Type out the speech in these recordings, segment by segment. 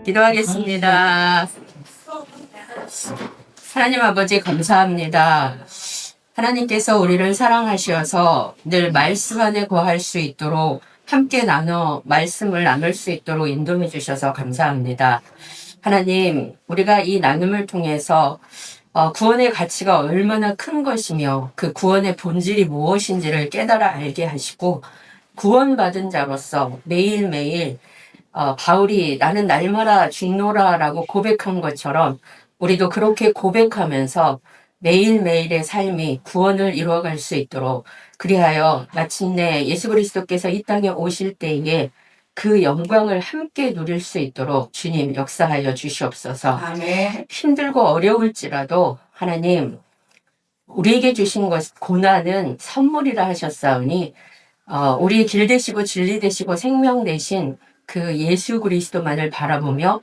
기도하겠습니다. 하나님 아버지 감사합니다. 하나님께서 우리를 사랑하셔서 늘 말씀 안에 거할 수 있도록 함께 말씀을 나눌 수 있도록 인도해 주셔서 감사합니다. 하나님, 우리가 이 나눔을 통해서 구원의 가치가 얼마나 큰 것이며 그 구원의 본질이 무엇인지를 깨달아 알게 하시고 구원받은 자로서 매일매일 바울이 나는 날마다 죽노라 라고 고백한 것처럼 우리도 그렇게 고백하면서 매일매일의 삶이 구원을 이루어갈 수 있도록 그리하여 마침내 예수 그리스도께서 이 땅에 오실 때에 그 영광을 함께 누릴 수 있도록 주님 역사하여 주시옵소서. 아멘. 힘들고 어려울지라도 하나님 우리에게 주신 고난은 선물이라 하셨사오니 우리 길 되시고 진리 되시고 생명 되신 그 예수 그리스도만을 바라보며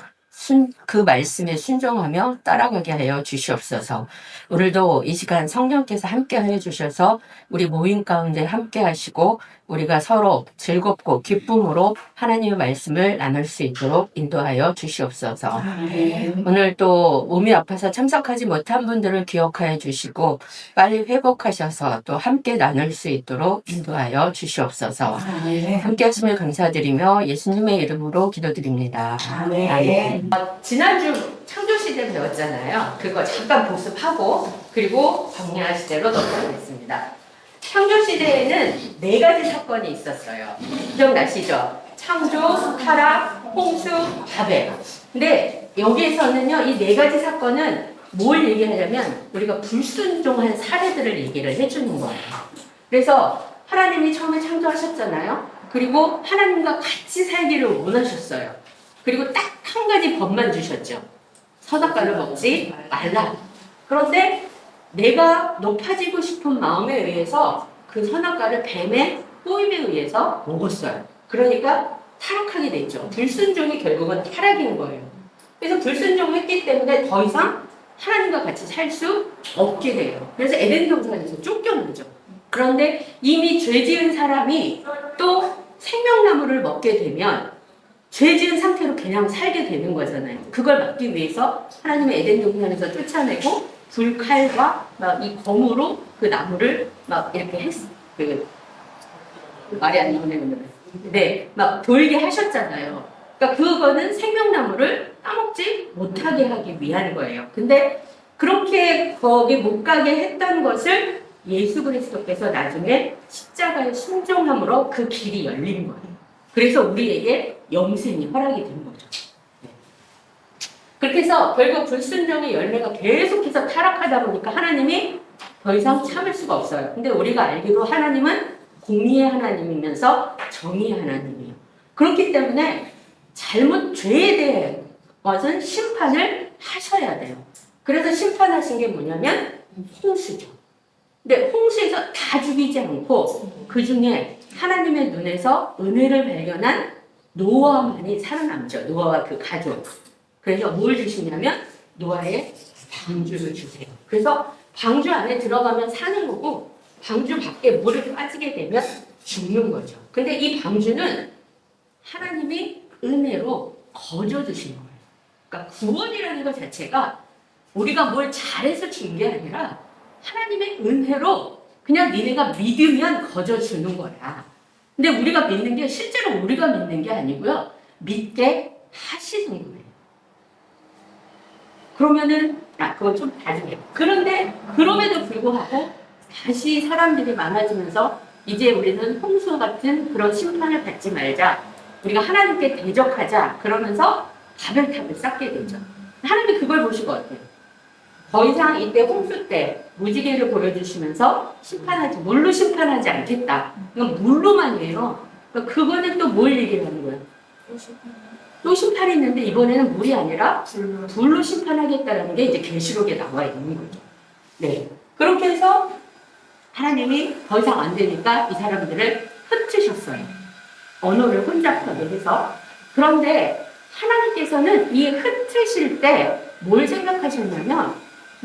그 말씀에 순종하며 따라가게 하여 주시옵소서. 오늘도 이 시간 성령께서 함께 하여 주셔서 우리 모임 가운데 함께 하시고 우리가 서로 즐겁고 기쁨으로 하나님의 말씀을 나눌 수 있도록 인도하여 주시옵소서. 아멘. 오늘 또 몸이 아파서 참석하지 못한 분들을 기억하여 주시고 빨리 회복하셔서 또 함께 나눌 수 있도록 인도하여 주시옵소서. 아멘. 함께 하심을 감사드리며 예수님의 이름으로 기도드립니다. 아멘. 지난주 창조시대 배웠잖아요. 그거 잠깐 복습하고 그리고 광야 시대로 넘어가겠습니다. 창조시대에는 4가지 사건이 있었어요. 기억나시죠? 창조, 타락, 홍수, 바벨. 근데 여기에서는요, 이 4가지 사건은 뭘 얘기하냐면 우리가 불순종한 사례들을 얘기를 해주는 거예요. 그래서 하나님이 처음에 창조하셨잖아요. 그리고 하나님과 같이 살기를 원하셨어요. 그리고 딱 한 가지 법만 주셨죠. 선악과를 먹지 말라. 그런데 내가 높아지고 싶은 마음에 의해서 그 선악과를 뱀의 꼬임에 의해서 먹었어요. 그러니까 타락하게 됐죠. 불순종이 결국은 타락인 거예요. 그래서 불순종했기 때문에 더 이상 하나님과 같이 살 수 없게 돼요. 그래서 에덴 동산에서 쫓겨나죠. 그런데 이미 죄 지은 사람이 또 생명나무를 먹게 되면 죄 지은 상태로 그냥 살게 되는 거잖아요. 그걸 막기 위해서 하나님의 에덴 동산에서 쫓아내고 불칼과 막 이 검으로 그 나무를 막 이렇게 말이 안 나오네요. 네, 막 돌게 하셨잖아요. 그러니까 그거는 생명나무를 따먹지 못하게 하기 위한 거예요. 근데 그렇게 거기 못 가게 했던 것을 예수 그리스도께서 나중에 십자가에 순종함으로 그 길이 열린 거예요. 그래서 우리에게 영생이 허락이 된 거죠. 네. 그렇게 해서 결국 불순종의 열매가 계속해서 타락하다 보니까 하나님이 더 이상 참을 수가 없어요. 근데 우리가 알기로 하나님은 공의의 하나님이면서 정의의 하나님이에요. 그렇기 때문에 죄에 대해 것은 심판을 하셔야 돼요. 그래서 심판하신 게 뭐냐면 홍수죠. 근데 홍수에서 다 죽이지 않고 그 중에 하나님의 눈에서 은혜를 발견한 노아만이 살아남죠. 노아와 그 가족. 그래서 뭘 주시냐면 노아의 방주를 주세요. 그래서 방주 안에 들어가면 사는 거고 방주 밖에 물을 빠지게 되면 죽는 거죠. 근데 이 방주는 하나님이 은혜로 거저 주신 거예요. 그러니까 구원이라는 것 자체가 우리가 뭘 잘해서 준 게 아니라 하나님의 은혜로 그냥 니네가 믿으면 거저 주는 거야. 근데 우리가 믿는 게 실제로 우리가 믿는 게 아니고요. 믿게 하시는 거예요. 그러면은 그건 좀 다르게. 그런데 그럼에도 불구하고 다시 사람들이 많아지면서 이제 우리는 홍수 같은 그런 심판을 받지 말자. 우리가 하나님께 대적하자. 그러면서 바벨탑을 쌓게 되죠. 하나님이 그걸 보시고 어때요? 더 이상 이때 홍수 때 무지개를 보여주시면서 물로 심판하지 않겠다. 이건 물로만이에요. 그러니까 그거는 또 뭘 얘기를 하는 거예요? 또 심판이 있는데 이번에는 물이 아니라 불로 심판하겠다라는 게 이제 계시록에 나와 있는 거죠. 네. 그렇게 해서 하나님이 더 이상 안 되니까 이 사람들을 흩으셨어요. 언어를 혼잡하게 해서. 그런데 하나님께서는 이 흩으실 때 뭘 생각하셨냐면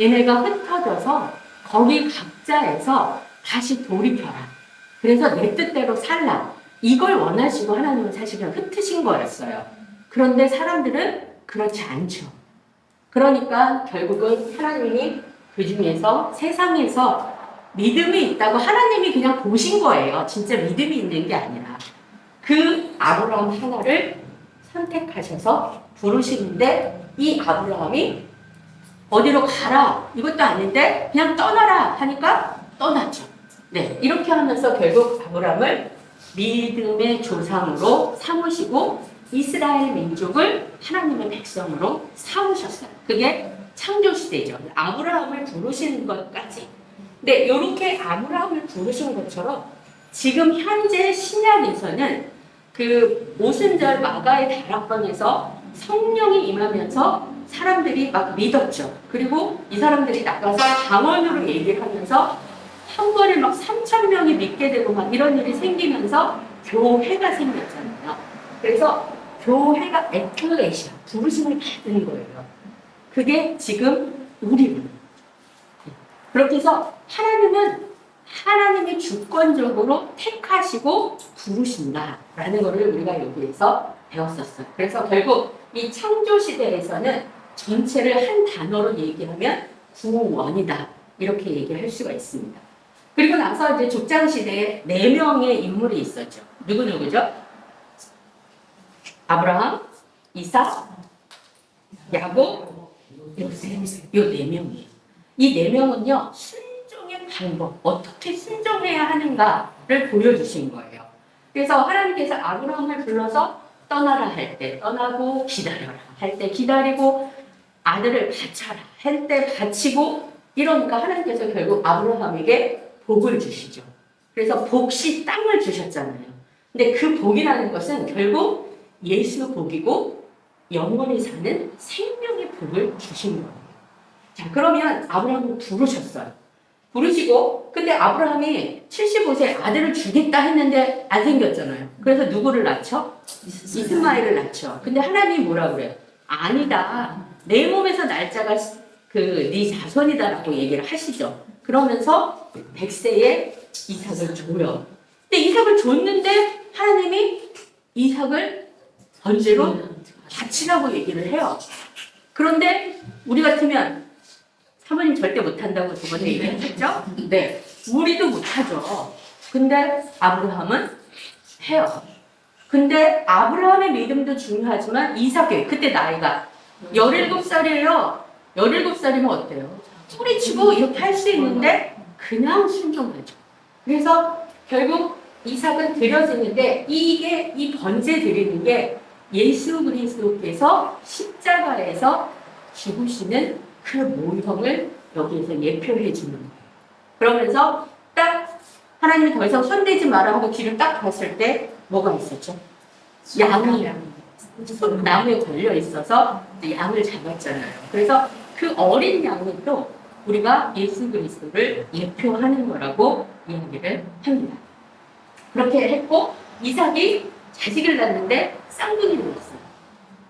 얘네가 흩어져서 거기 각자에서 다시 돌입해라. 그래서 내 뜻대로 살라. 이걸 원하시고 하나님은 사실은 흩으신 거였어요. 그런데 사람들은 그렇지 않죠. 그러니까 결국은 하나님이 그 중에서 세상에서 믿음이 있다고 하나님이 그냥 보신 거예요. 진짜 믿음이 있는 게 아니라. 그 아브라함 하나를 선택하셔서 부르시는데 이 아브라함이 어디로 가라 이것도 아닌데 그냥 떠나라 하니까 떠났죠. 네, 이렇게 하면서 결국 아브라함을 믿음의 조상으로 삼으시고 이스라엘 민족을 하나님의 백성으로 삼으셨어요. 그게 창조시대죠. 아브라함을 부르시는 것까지. 근데 이렇게 아브라함을 부르신 것처럼 지금 현재 신약에서는 그 오순절 마가의 다락방에서 성령이 임하면서 사람들이 막 믿었죠. 그리고 이 사람들이 나가서 방언으로 얘기를 하면서 한 번에 막 3,000명이 믿게 되고 막 이런 일이 생기면서 교회가 생겼잖아요. 그래서 교회가 에클레시아, 부르심을 받는 거예요. 그게 지금 우리입니다. 그렇게 해서 하나님은 하나님이 주권적으로 택하시고 부르신다라는 것을 우리가 여기에서 배웠었어요. 그래서 결국 이 창조시대에서는 전체를 한 단어로 얘기하면 구원이다. 이렇게 얘기할 수가 있습니다. 그리고 나서 이제 족장시대에 4명의 인물이 있었죠. 누구죠? 아브라함, 이삭, 야곱, 요셉. 요 4명이에요. 이 4명은요, 순종의 방법, 어떻게 순종해야 하는가를 보여주신 거예요. 그래서 하나님께서 아브라함을 불러서 떠나라 할 때 떠나고, 기다려라 할 때 기다리고, 아들을 바쳐라 할 때 바치고, 이러니까 하나님께서 결국 아브라함에게 복을 주시죠. 그래서 복시 땅을 주셨잖아요. 근데 그 복이라는 것은 결국 예수 복이고 영원히 사는 생명의 복을 주신 거예요. 자, 그러면 아브라함을 부르셨어요. 부르시고, 근데 아브라함이 75세 아들을 주겠다 했는데 안 생겼잖아요. 그래서 누구를 낳죠? 이스마엘을 낳죠. 근데 하나님이 뭐라 그래요? 아니다. 내 몸에서 날짜가 네 자손이다라고 얘기를 하시죠. 그러면서 100세에 이삭을 줘요. 근데 이삭을 줬는데 하나님이 이삭을 번제로 바치라고 얘기를 해요. 그런데 우리 같으면 사모님 절대 못한다고 저번에 얘기하셨죠? 네. 우리도 못하죠. 근데 아브라함은 해요. 근데 아브라함의 믿음도 중요하지만 이삭의 그때 나이가 17살이에요. 17살이면 어때요? 소리치고 이렇게 할 수 있는데 그냥 순종하죠. 그래서 결국 이삭은 드려지는데 이게 이 번제 드리는 게 예수 그리스도께서 십자가에서 죽으시는 그 모형을 여기에서 예표해 주는 거예요. 그러면서 딱 하나님이 더 이상 손대지 마라 하고 뒤를 딱 봤을 때 뭐가 있었죠? 양이 나무에 걸려 있어서 양을 잡았잖아요. 그래서 그 어린 양이 또 우리가 예수 그리스도를 예표하는 거라고 이야기를 합니다. 그렇게 했고 이삭이 자식을 낳는데 쌍둥이를 낳았어요.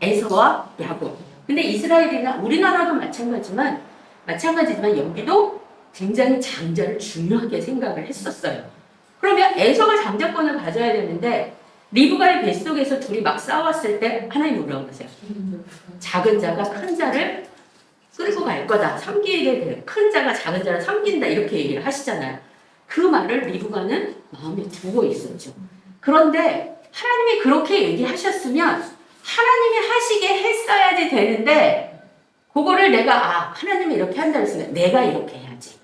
에서와 야곱. 근데 이스라엘이나 우리나라도 마찬가지지만 여기도 굉장히 장자를 중요하게 생각을 했었어요. 그러면 에서가 장자권을 가져야 되는데 리브가의 뱃속에서 둘이 막 싸웠을 때 하나님 뭐라고 그러세요? 작은 자가 큰 자를 끌고 갈 거다. 섬기게 돼. 큰 자가 작은 자를 섬긴다. 이렇게 얘기를 하시잖아요. 그 말을 리브가는 마음에 두고 있었죠. 그런데 하나님이 그렇게 얘기하셨으면 하나님이 하시게 했어야지 되는데 그거를 내가 하나님이 이렇게 한다 했으면 내가 이렇게 해야지.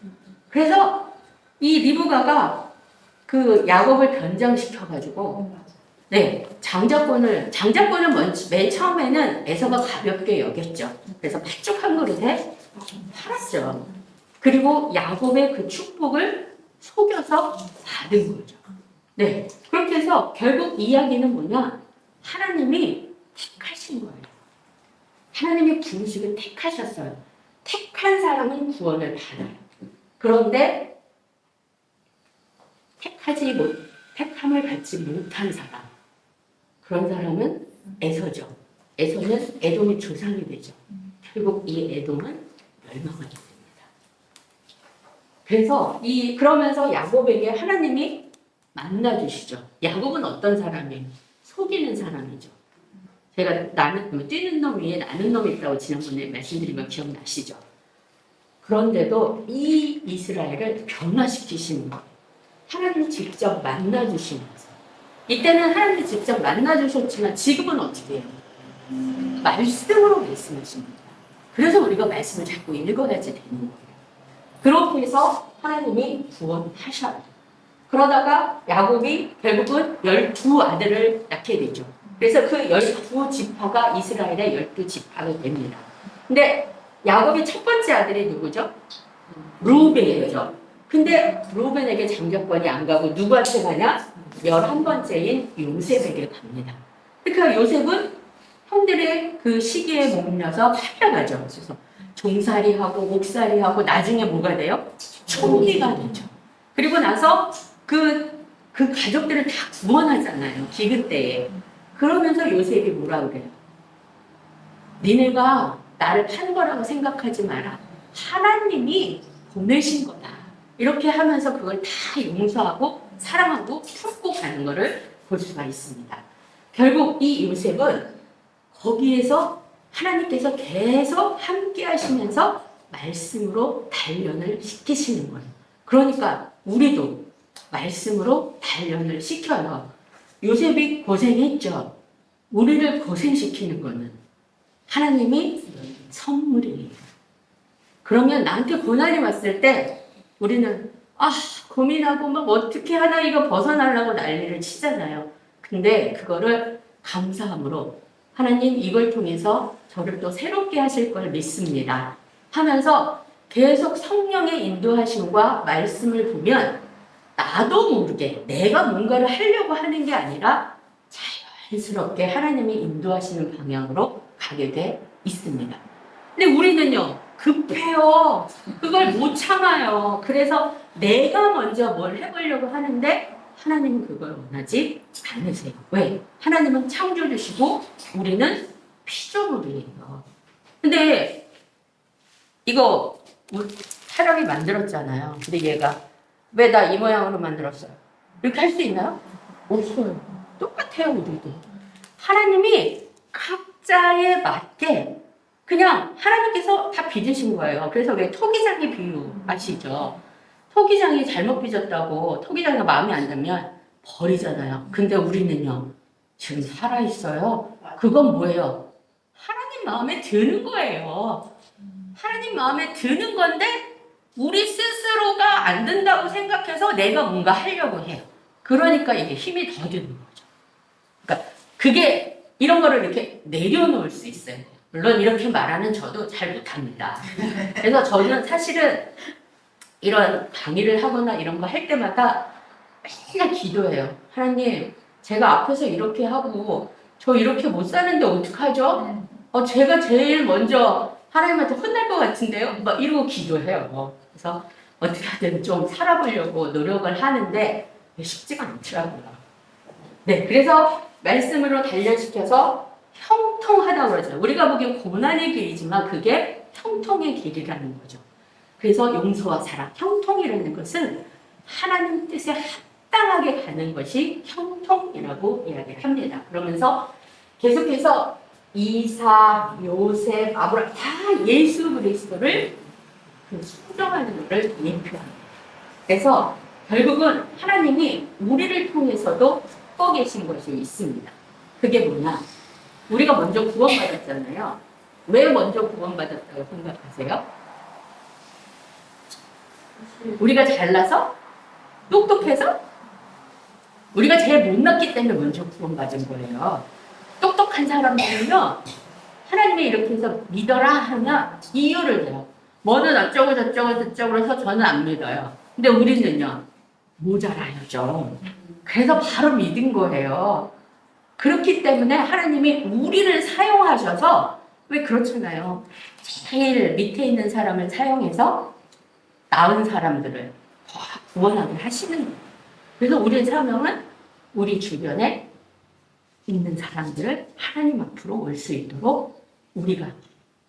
그래서 이 리브가가 그 야곱을 변장시켜가지고 장자권을 맨 처음에는 에서가 가볍게 여겼죠. 그래서 팥죽 한 그릇에 팔았죠. 그리고 야곱의 그 축복을 속여서 받은 거죠. 네, 그렇게 해서 결국 이야기는 뭐냐? 하나님이 택하신 거예요. 하나님이 부르시고 택하셨어요. 택한 사람은 구원을 받아요. 그런데 택함을 받지 못한 사람, 그런 사람은 에서죠. 에서는 에돔의 조상이 되죠. 결국 이 에돔은 멸망하게 됩니다. 그래서 그러면서 야곱에게 하나님이 만나주시죠. 야곱은 어떤 사람이에요? 속이는 사람이죠. 제가 나는 뛰는 놈 위에 나는 놈이 있다고 지난번에 말씀드린 거 기억나시죠? 그런데도 이 이스라엘을 변화시키시는 거예요. 하나님 직접 만나주시면서. 이때는 하나님 직접 만나주셨지만 지금은 어떻게 해요? 말씀으로 말씀하십니다. 그래서 우리가 말씀을 자꾸 읽어야지 되는 거예요. 그렇게 해서 하나님이 구원하셔요. 그러다가 야곱이 결국은 12아들을 낳게 되죠. 그래서 그 12지파가 이스라엘의 12지파가 됩니다. 근데 야곱이 첫 번째 아들이 누구죠? 루벤이죠. 근데 루벤에게 장자권이 안 가고 누구한테 가냐? 11번째인 요셉에게 갑니다. 그러니까 요셉은 형들의 그 시기에 몰려서 팔려가죠. 그래서 종살이하고 목살이하고 나중에 뭐가 돼요? 총리가 되죠. 그리고 나서 그 가족들을 다 구원하잖아요. 기근 때에. 그러면서 요셉이 뭐라 그래요? 니네가 나를 판 거라고 생각하지 마라. 하나님이 보내신 거다. 이렇게 하면서 그걸 다 용서하고 사랑하고 품고 가는 것을 볼 수가 있습니다. 결국 이 요셉은 거기에서 하나님께서 계속 함께 하시면서 말씀으로 단련을 시키시는 거예요. 그러니까 우리도 말씀으로 단련을 시켜요. 요셉이 고생했죠. 우리를 고생시키는 거는 하나님이 선물이에요. 그러면 나한테 고난이 왔을 때 우리는 고민하고 막 어떻게 하나 이거 벗어나려고 난리를 치잖아요. 근데 그거를 감사함으로 하나님 이걸 통해서 저를 또 새롭게 하실 걸 믿습니다 하면서 계속 성령의 인도하심과 말씀을 보면 나도 모르게 내가 뭔가를 하려고 하는 게 아니라 자연스럽게 하나님이 인도하시는 방향으로 가게 돼 있습니다. 근데 우리는요 급해요. 그걸 못 참아요. 그래서 내가 먼저 뭘 해보려고 하는데 하나님은 그걸 원하지 않으세요. 왜? 하나님은 창조주시고 우리는 피조물이에요. 근데 이거 사람이 만들었잖아요. 근데 얘가 왜 나 이 모양으로 만들었어요? 이렇게 할 수 있나요? 없어요. 똑같아요, 우리도. 하나님이 각자에 맞게 그냥 하나님께서 다 빚으신 거예요. 그래서 왜 토기장의 비유 아시죠? 토기장이 잘못 빚었다고 토기장이 마음에 안 들면 버리잖아요. 근데 우리는요, 지금 살아있어요. 그건 뭐예요? 하나님 마음에 드는 거예요. 하나님 마음에 드는 건데 우리 스스로가 안 된다고 생각해서 내가 뭔가 하려고 해요. 그러니까 이게 힘이 더 드는 거죠. 그러니까 그게 이런 거를 이렇게 내려놓을 수 있어요. 물론 이렇게 말하는 저도 잘 못합니다. 그래서 저는 사실은 이런 강의를 하거나 이런 거 할 때마다 맨날 기도해요. 하나님, 제가 앞에서 이렇게 하고 저 이렇게 못 사는데 어떡하죠? 제가 제일 먼저 하나님한테 혼날 것 같은데요? 막 이러고 기도해요. 그래서 어떻게든 좀 살아보려고 노력을 하는데 쉽지가 않더라고요. 네, 그래서 말씀으로 단련시켜서 형통하다고 그러죠. 우리가 보기엔 고난의 길이지만 그게 형통의 길이라는 거죠. 그래서 용서와 사랑, 형통이라는 것은 하나님 뜻에 합당하게 가는 것이 형통이라고 이야기를 합니다. 그러면서 계속해서 이삭, 요셉, 아브라함 다 예수 그리스도를 순종하는 것을 예표합니다. 그래서 결국은 하나님이 우리를 통해서도 하고 계신 것이 있습니다. 그게 뭐냐? 우리가 먼저 구원받았잖아요. 왜 먼저 구원받았다고 생각하세요? 우리가 잘나서? 똑똑해서? 우리가 제일 못났기 때문에 먼저 구원받은 거예요. 똑똑한 사람들은요, 하나님이 이렇게 해서 믿어라 하면 이유를 대요. 뭐는 어쩌고 저쩌고 해서 저는 안 믿어요. 근데 우리는요, 모자라야죠. 그래서 바로 믿은 거예요. 그렇기 때문에 하나님이 우리를 사용하셔서, 왜 그렇잖아요. 제일 밑에 있는 사람을 사용해서 나은 사람들을 더 구원하게 하시는 거예요. 그래서 우리의 사명은 우리 주변에 있는 사람들을 하나님 앞으로 올 수 있도록 우리가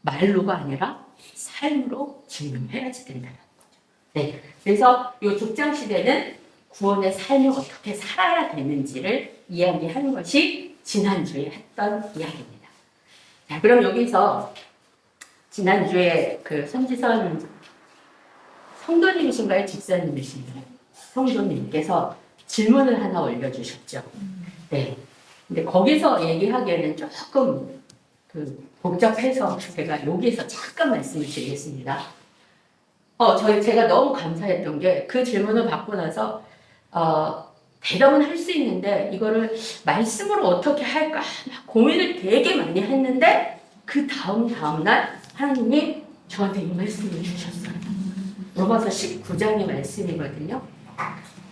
말로가 아니라 삶으로 증명해야지 된다는 거죠. 네, 그래서 이 족장 시대는 구원의 삶을 어떻게 살아야 되는지를 이야기하는 것이 지난주에 했던 이야기입니다. 자, 그럼 여기서 지난주에 그 손지선 성도님이신가요? 집사님이신가요? 성도님께서 질문을 하나 올려주셨죠. 네. 근데 거기서 얘기하기에는 조금 복잡해서 제가 여기서 잠깐 말씀을 드리겠습니다. 제가 너무 감사했던 게 그 질문을 받고 나서, 대답은 할 수 있는데 이거를 말씀으로 어떻게 할까 막 고민을 되게 많이 했는데 그 다음날 하나님이 저한테 이 말씀을 주셨어요. 로마서 19장의 말씀이거든요.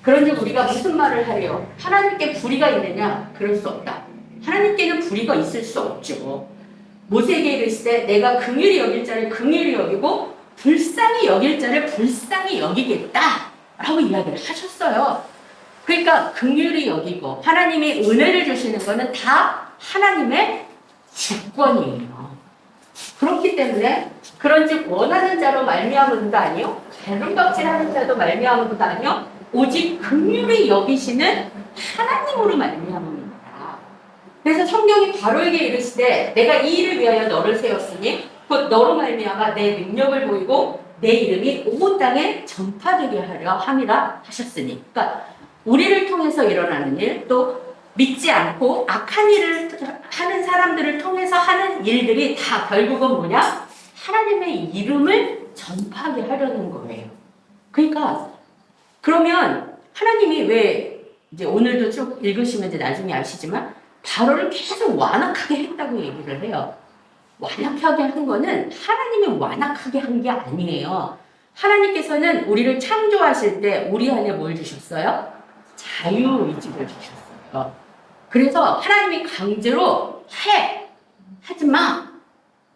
그런데 우리가 무슨 말을 하래요? 하나님께 불의가 있느냐? 그럴 수 없다. 하나님께는 불의가 있을 수 없죠. 모세에게 이르시되 내가 긍휼히 여길 자를 긍휼히 여기고 불쌍히 여길 자를 불쌍히 여기겠다 라고 이야기를 하셨어요. 그러니까 긍휼히 여기고 하나님이 은혜를 주시는 거는 다 하나님의 주권이에요. 그렇기 때문에 그런즉 원하는 자로 말미암은도 아니요 갈름박질하는 자도 말미암은도 아니요 오직 긍휼히 여기시는 하나님으로 말미암습니다. 그래서 성경이 바로에게 이르시되 내가 이 일을 위하여 너를 세웠으니 곧 너로 말미암아 내 능력을 보이고 내 이름이 온 땅에 전파되게 하려 함이라 하셨으니, 그러니까 우리를 통해서 일어나는 일, 또 믿지 않고 악한 일을 하는 사람들을 통해서 하는 일들이 다 결국은 뭐냐? 하나님의 이름을 전파하게 하려는 거예요. 그러니까 그러면 하나님이 왜 이제 오늘도 쭉 읽으시면 이제 나중에 아시지만 바로를 계속 완악하게 했다고 얘기를 해요. 완악하게 한 거는 하나님이 완악하게 한 게 아니에요. 하나님께서는 우리를 창조하실 때 우리 안에 뭘 주셨어요? 자유의지를 주셨어요. 그래서 하나님이 강제로 하지 마.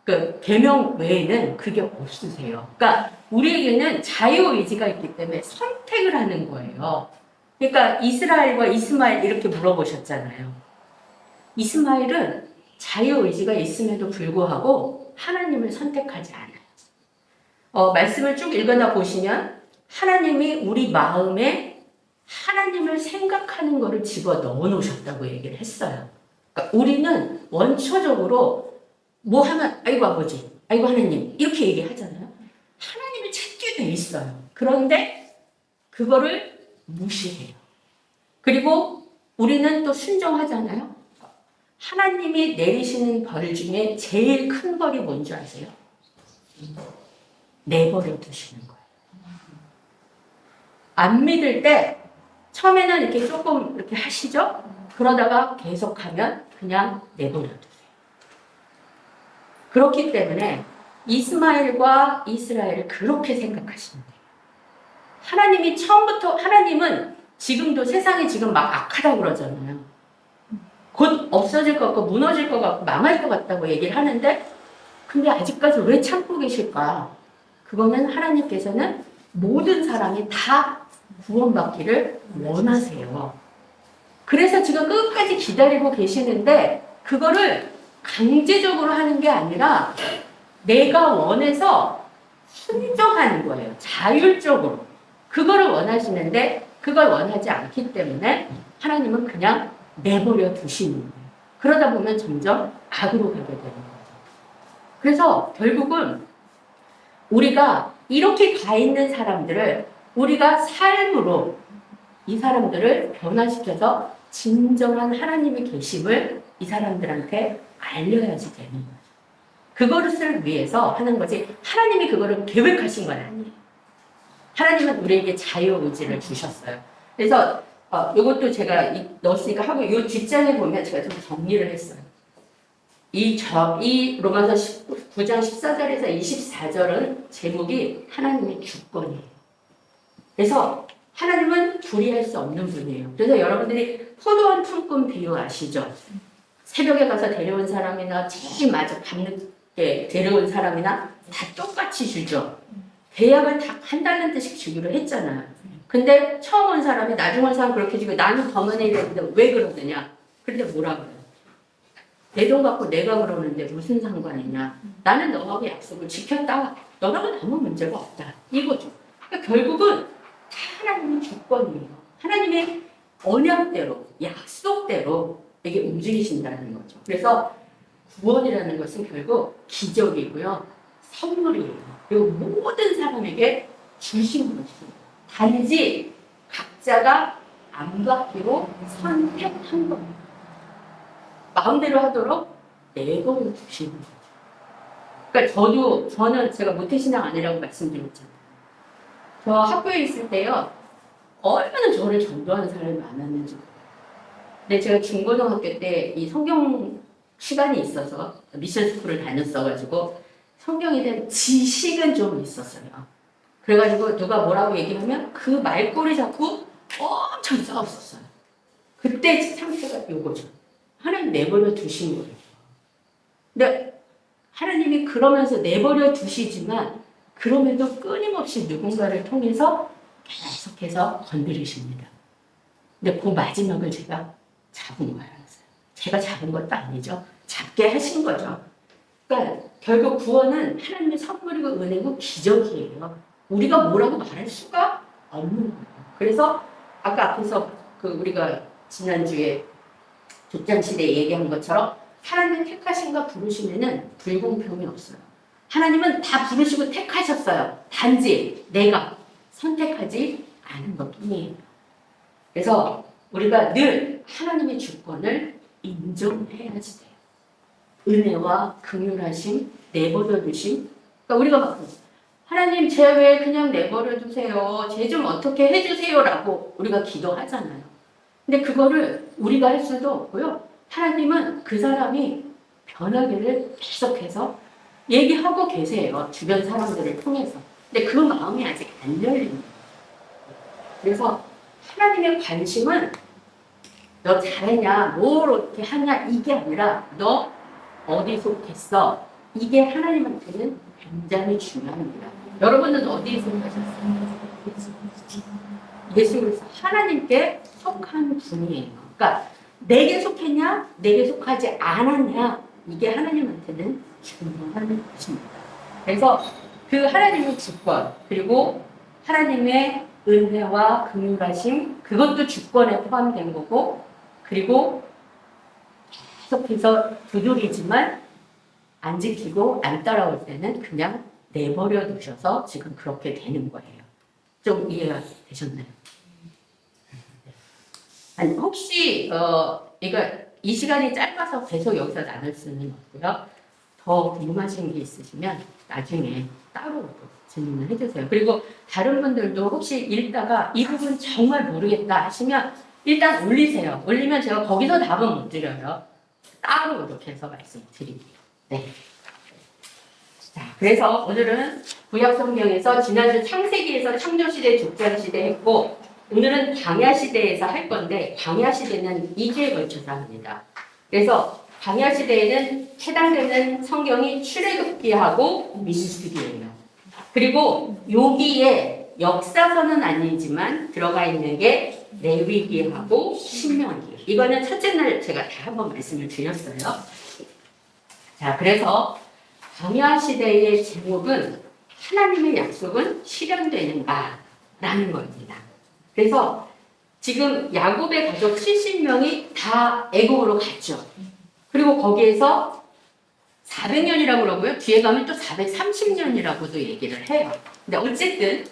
그 계명 외에는 그게 없으세요. 그러니까 우리에게는 자유의지가 있기 때문에 선택을 하는 거예요. 그러니까 이스라엘과 이스마엘 이렇게 물어보셨잖아요. 이스마엘은 자유의지가 있음에도 불구하고 하나님을 선택하지 않아요. 말씀을 쭉 읽어나 보시면 하나님이 우리 마음에 하나님을 생각하는 것을 집어 넣어 놓으셨다고 얘기를 했어요. 그러니까 우리는 원초적으로 뭐 하면 아이고 아버지, 아이고 하나님 이렇게 얘기하잖아요. 하나님을 찾게 돼 있어요. 그런데 그거를 무시해요. 그리고 우리는 또 순종하잖아요. 하나님이 내리시는 벌 중에 제일 큰 벌이 뭔지 아세요? 내버려 두시는 거예요. 안 믿을 때 처음에는 이렇게 조금 이렇게 하시죠? 그러다가 계속하면 그냥 내버려 두세요. 그렇기 때문에 이스마엘과 이스라엘을 그렇게 생각하시면 돼요. 하나님이 처음부터, 하나님은 지금도 세상이 지금 막 악하다고 그러잖아요. 곧 없어질 것 같고 무너질 것 같고 망할 것 같다고 얘기를 하는데 근데 아직까지 왜 참고 계실까? 그거는 하나님께서는 모든 사람이 다 구원받기를 원하세요. 그래서 지금 끝까지 기다리고 계시는데 그거를 강제적으로 하는 게 아니라 내가 원해서 순종하는 거예요. 자율적으로. 그거를 원하시는데 그걸 원하지 않기 때문에 하나님은 그냥 내버려 두시는 거예요. 그러다 보면 점점 악으로 가게 되는 거죠. 그래서 결국은 우리가 이렇게 가 있는 사람들을 우리가 삶으로 이 사람들을 변화시켜서 진정한 하나님의 계심을 이 사람들한테 알려야지 되는 거예요. 그것을 위해서 하는 거지 하나님이 그거를 계획하신 건 아니에요. 하나님은 우리에게 자유의지를 주셨어요. 그래서 이것도 제가 넣었으니까 하고 이 뒷장에 보면 제가 좀 정리를 했어요. 이 로마서 9장 14절에서 24절은 제목이 하나님의 주권이에요. 그래서 하나님은 불의할 수 없는 분이에요. 그래서 여러분들이 포도원 품꾼 비유 아시죠? 새벽에 가서 데려온 사람이나 제일 마저 밤늦게 데려온 사람이나 다 똑같이 주죠. 계약을 다 한 달란트씩 주기로 했잖아요. 근데 처음 온 사람이 나중 온 사람 그렇게 주고 나는 더 많이 일했는데 왜 그러느냐? 그런데 뭐라 그래요? 내 돈 갖고 내가 그러는데 무슨 상관이냐? 나는 너하고 약속을 지켰다. 너랑은 아무 문제가 없다. 이거죠. 그러니까 결국은 다 하나님의 주권이에요. 하나님의 언약대로, 약속대로 이게 움직이신다는 거죠. 그래서 구원이라는 것은 결국 기적이고요. 선물이에요. 그리고 모든 사람에게 주신 것입니다. 단지 각자가 안 받기로 선택한 겁니다. 마음대로 하도록 내버려 두시는 거죠. 그러니까 저는 제가 모태신앙 아니라고 말씀드렸잖아요. 저 학교에 있을 때요, 얼마나 저를 전도하는 사람이 많았는지. 근데 제가 중고등학교 때 이 성경 시간이 있어서 미션 스쿨을 다녔어가지고 성경에 대한 지식은 좀 있었어요. 그래가지고 누가 뭐라고 얘기하면 그 말꼬리 잡고 엄청 싸웠었어요. 그때 상태가 요거죠. 하나님 내버려 두신 거예요. 근데 하나님이 그러면서 내버려 두시지만 그럼에도 끊임없이 누군가를 통해서 계속해서 건드리십니다. 근데 그 마지막을 제가 잡은 거예요. 제가 잡은 것도 아니죠. 잡게 하신 거죠. 그러니까 결국 구원은 하나님의 선물이고 은혜고 기적이에요. 우리가 뭐라고 말할 수가 없는 거예요. 그래서 아까 앞에서 우리가 지난주에 족장시대에 얘기한 것처럼 하나님 택하신가 부르시면은 불공평이 없어요. 하나님은 다 부르시고 택하셨어요. 단지 내가 선택하지 않은 것뿐이에요. 그래서 우리가 늘 하나님의 주권을 인정해야지 돼요. 은혜와 긍휼하심, 내버려 두심. 그러니까 우리가 막 하나님 쟤 왜 그냥 내버려 두세요. 쟤 좀 어떻게 해주세요라고 우리가 기도하잖아요. 근데 그거를 우리가 할 수도 없고요. 하나님은 그 사람이 변하기를 계속해서 얘기하고 계세요. 주변 사람들을 통해서. 근데 그 마음이 아직 안 열립니다. 그래서 하나님의 관심은 너 잘했냐, 뭘 어떻게 하냐 이게 아니라 너 어디 속했어. 이게 하나님한테는 굉장히 중요합니다. 여러분은 어디에 속하셨어요? 예수 그리스도 하나님께 속한 분이에요. 그러니까 내게 속했냐, 내게 속하지 않았냐 이게 하나님한테는 중요한 것입니다. 그래서 그 하나님의 주권 그리고 하나님의 은혜와 긍휼하심 그것도 주권에 포함된 거고 그리고 계속해서 두드리지만 안 지키고 안 따라올 때는 그냥 내버려 두셔서 지금 그렇게 되는 거예요. 좀 이해가 되셨나요? 아니, 혹시 이 시간이 짧아서 계속 여기서 나눌 수는 없고요. 더 궁금하신 게 있으시면 나중에 따로 질문을 해주세요. 그리고 다른 분들도 혹시 읽다가 이 부분 정말 모르겠다 하시면 일단 올리세요. 올리면 제가 거기서 답은 못 드려요. 따로 이렇게 해서 말씀드릴게요. 네. 자, 그래서 오늘은 구약 성경에서 지난주 창세기에서 창조시대, 족장시대 했고 오늘은 광야시대에서 할 건데 광야시대는 2주에 걸쳐서 합니다. 그래서 광야시대에는 해당되는 성경이 출애굽기하고 민수기예요. 그리고 여기에 역사서는 아니지만 들어가 있는 게 레위기하고 신명기. 이거는 첫째 날 제가 다 한번 말씀을 드렸어요. 자, 그래서 광야시대의 제목은 하나님의 약속은 실현되는가라는 겁니다. 그래서 지금 야곱의 가족 70명이 다 애국으로 갔죠. 그리고 거기에서 400년이라고 그러고요. 뒤에 가면 또 430년이라고도 얘기를 해요. 근데 어쨌든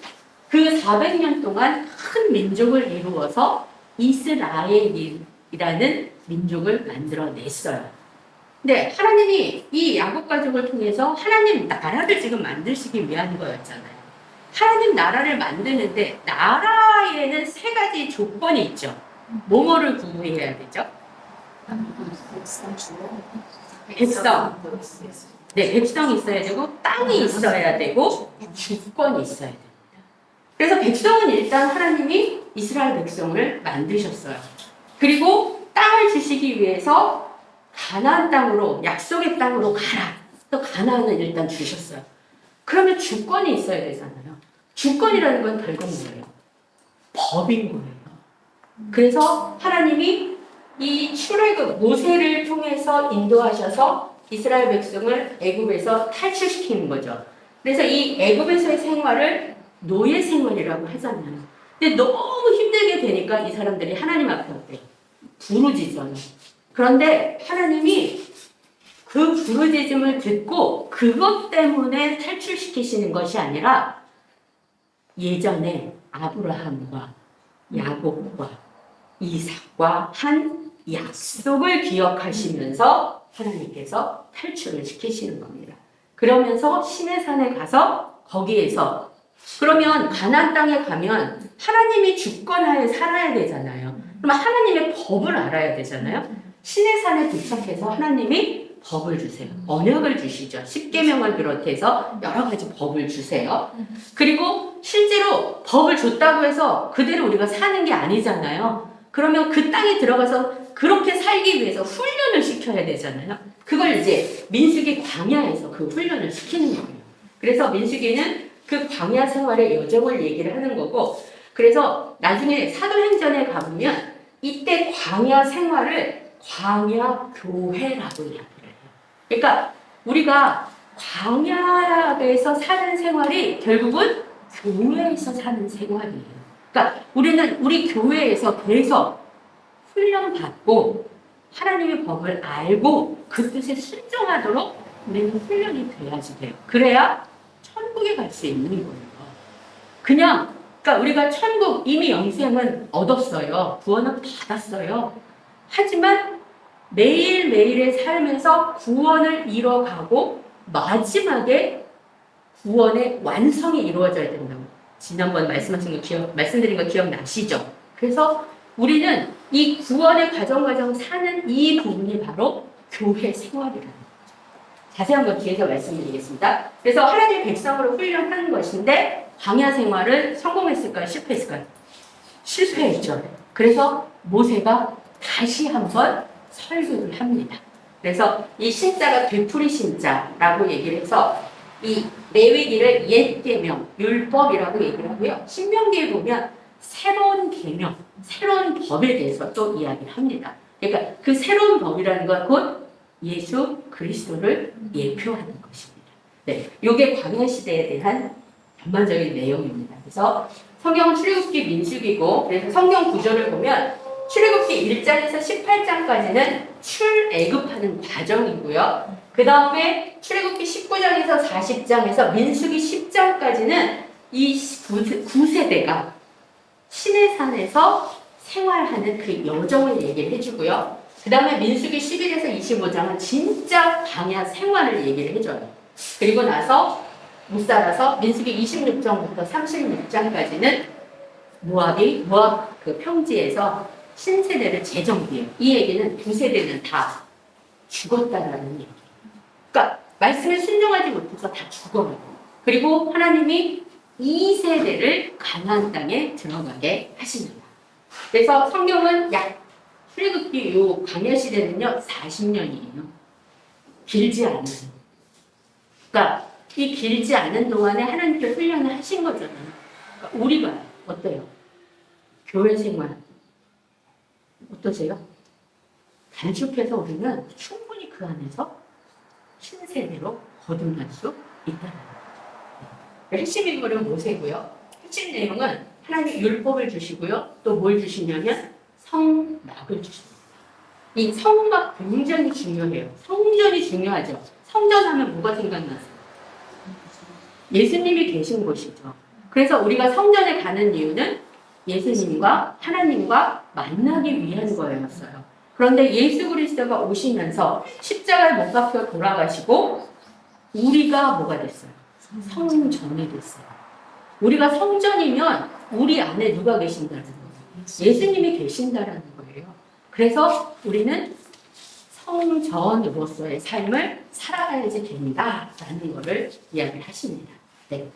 그 400년 동안 큰 민족을 이루어서 이스라엘이라는 민족을 만들어냈어요. 근데 하나님이 이 야곱 가족을 통해서 하나님 나라를 지금 만드시기 위한 거였잖아요. 하나님 나라를 만드는데 나라에는 세 가지 조건이 있죠. 뭐뭐를 구해야 되죠? 백성. 네, 백성이 있어야 되고 땅이 있어야 되고 주권이 있어야 됩니다. 그래서 백성은 일단 하나님이 이스라엘 백성을 만드셨어요. 그리고 땅을 주시기 위해서 가나안 땅으로 약속의 땅으로 가라. 또 가나안을 일단 주셨어요. 그러면 주권이 있어야 되잖아요. 주권이라는 건 결국 뭐예요? 법인 거예요. 그래서 하나님이 이 출애굽 모세를 통해서 인도하셔서 이스라엘 백성을 애굽에서 탈출시키는 거죠. 그래서 이 애굽에서의 생활을 노예 생활이라고 하잖아요. 근데 너무 힘들게 되니까 이 사람들이 하나님 앞에 어때요? 부르짖어요. 그런데 하나님이 그 부르짖음을 듣고 그것 때문에 탈출시키시는 것이 아니라 예전에 아브라함과 야곱과 이삭과 한 약속을 기억하시면서 하나님께서 탈출을 시키시는 겁니다. 그러면서 시내산에 가서 거기에서 그러면 가나안 땅에 가면 하나님이 주권하에 살아야 되잖아요. 그럼 하나님의 법을 알아야 되잖아요. 시내산에 도착해서 하나님이 법을 주세요. 언약을 주시죠. 십계명을 비롯해서 여러 가지 법을 주세요. 그리고 실제로 법을 줬다고 해서 그대로 우리가 사는 게 아니잖아요. 그러면 그 땅에 들어가서 그렇게 살기 위해서 훈련을 시켜야 되잖아요. 그걸 이제 민수기 광야에서 그 훈련을 시키는 거예요. 그래서 민수기는 그 광야 생활의 여정을 얘기를 하는 거고, 그래서 나중에 사도행전에 가보면 이때 광야 생활을 광야 교회라고 이야기를 해요. 그러니까 우리가 광야에서 사는 생활이 결국은 교회에서 사는 생활이에요. 그러니까 우리는 우리 교회에서 계속 훈련받고 하나님의 법을 알고 그 뜻에 순종하도록 우리는 훈련이 돼야지 돼요. 그래야 천국에 갈 수 있는 거예요. 그냥 그러니까 우리가 천국 이미 영생은 얻었어요. 구원은 받았어요. 하지만 매일매일의 삶에서 구원을 이뤄가고 마지막에 구원의 완성이 이루어져야 된다고. 지난번 말씀드린 거 기억나시죠? 그래서 우리는 이 구원의 과정 사는 이 부분이 바로 교회 생활이라는 거죠. 자세한 건 뒤에서 말씀드리겠습니다. 그래서 하나님의 백성으로 훈련하는 것인데 광야 생활은 성공했을까요? 실패했을까요? 실패했죠. 그래서 모세가 다시 한번 설교를 합니다. 그래서 이 신자가 되풀이 신자라고 얘기를 해서 이 레위기를 옛 계명, 율법이라고 얘기를 하고요. 신명기에 보면 새로운 계명, 새로운 법에 대해서 또 이야기를 합니다. 그러니까 그 새로운 법이라는 건 곧 예수 그리스도를 예표하는 것입니다. 네, 이게 광야 시대에 대한 전반적인 내용입니다. 그래서 성경은 출애굽기, 민수기고, 그래서 성경 구조를 보면 출애굽기 1장에서 18장까지는 출애굽하는 과정이고요. 그 다음에 출애굽기 19장에서 40장에서 민수기 10장까지는 이 9세대가 시내산에서 생활하는 그 여정을 얘기를 해주고요. 그 다음에 민수기 11에서 25장은 진짜 광야 생활을 얘기를 해줘요. 그리고 나서 못 살아서 민수기 26장부터 36장까지는 모압 그 평지에서 신세대를 재정비해요. 이 얘기는 9세대는 다 죽었다라는 얘기. 그러니까 말씀에 순종하지 못해서 다 죽어요. 그리고 하나님이 2세대를 가나안 땅에 들어가게 하십니다. 그래서 성경은 출애굽기 요 광야 시대는요 40년이에요. 길지 않아요. 그러니까 이 길지 않은 동안에 하나님께서 훈련을 하신 거잖아요. 그러니까 우리가 어때요? 교회 생활 어떠세요? 단축해서 우리는 충분히 그 안에서 신세대로 거듭날 수 있다는 거예요. 핵심 인물은 모세고요. 핵심 내용은 하나님 율법을 주시고요. 또 뭘 주시냐면 성막을 주십니다. 이 성막 굉장히 중요해요. 성전이 중요하죠. 성전하면 뭐가 생각나세요? 예수님이 계신 곳이죠. 그래서 우리가 성전에 가는 이유는 예수님과 하나님과 만나기 위한 거였어요. 그런데 예수 그리스도가 오시면서 십자가에 못 박혀 돌아가시고 우리가 뭐가 됐어요? 성전이 됐어요. 우리가 성전이면 우리 안에 누가 계신다는 거예요? 예수님이 계신다라는 거예요. 그래서 우리는 성전으로서의 삶을 살아가야지 된다라는 것을 이야기를 하십니다. 네.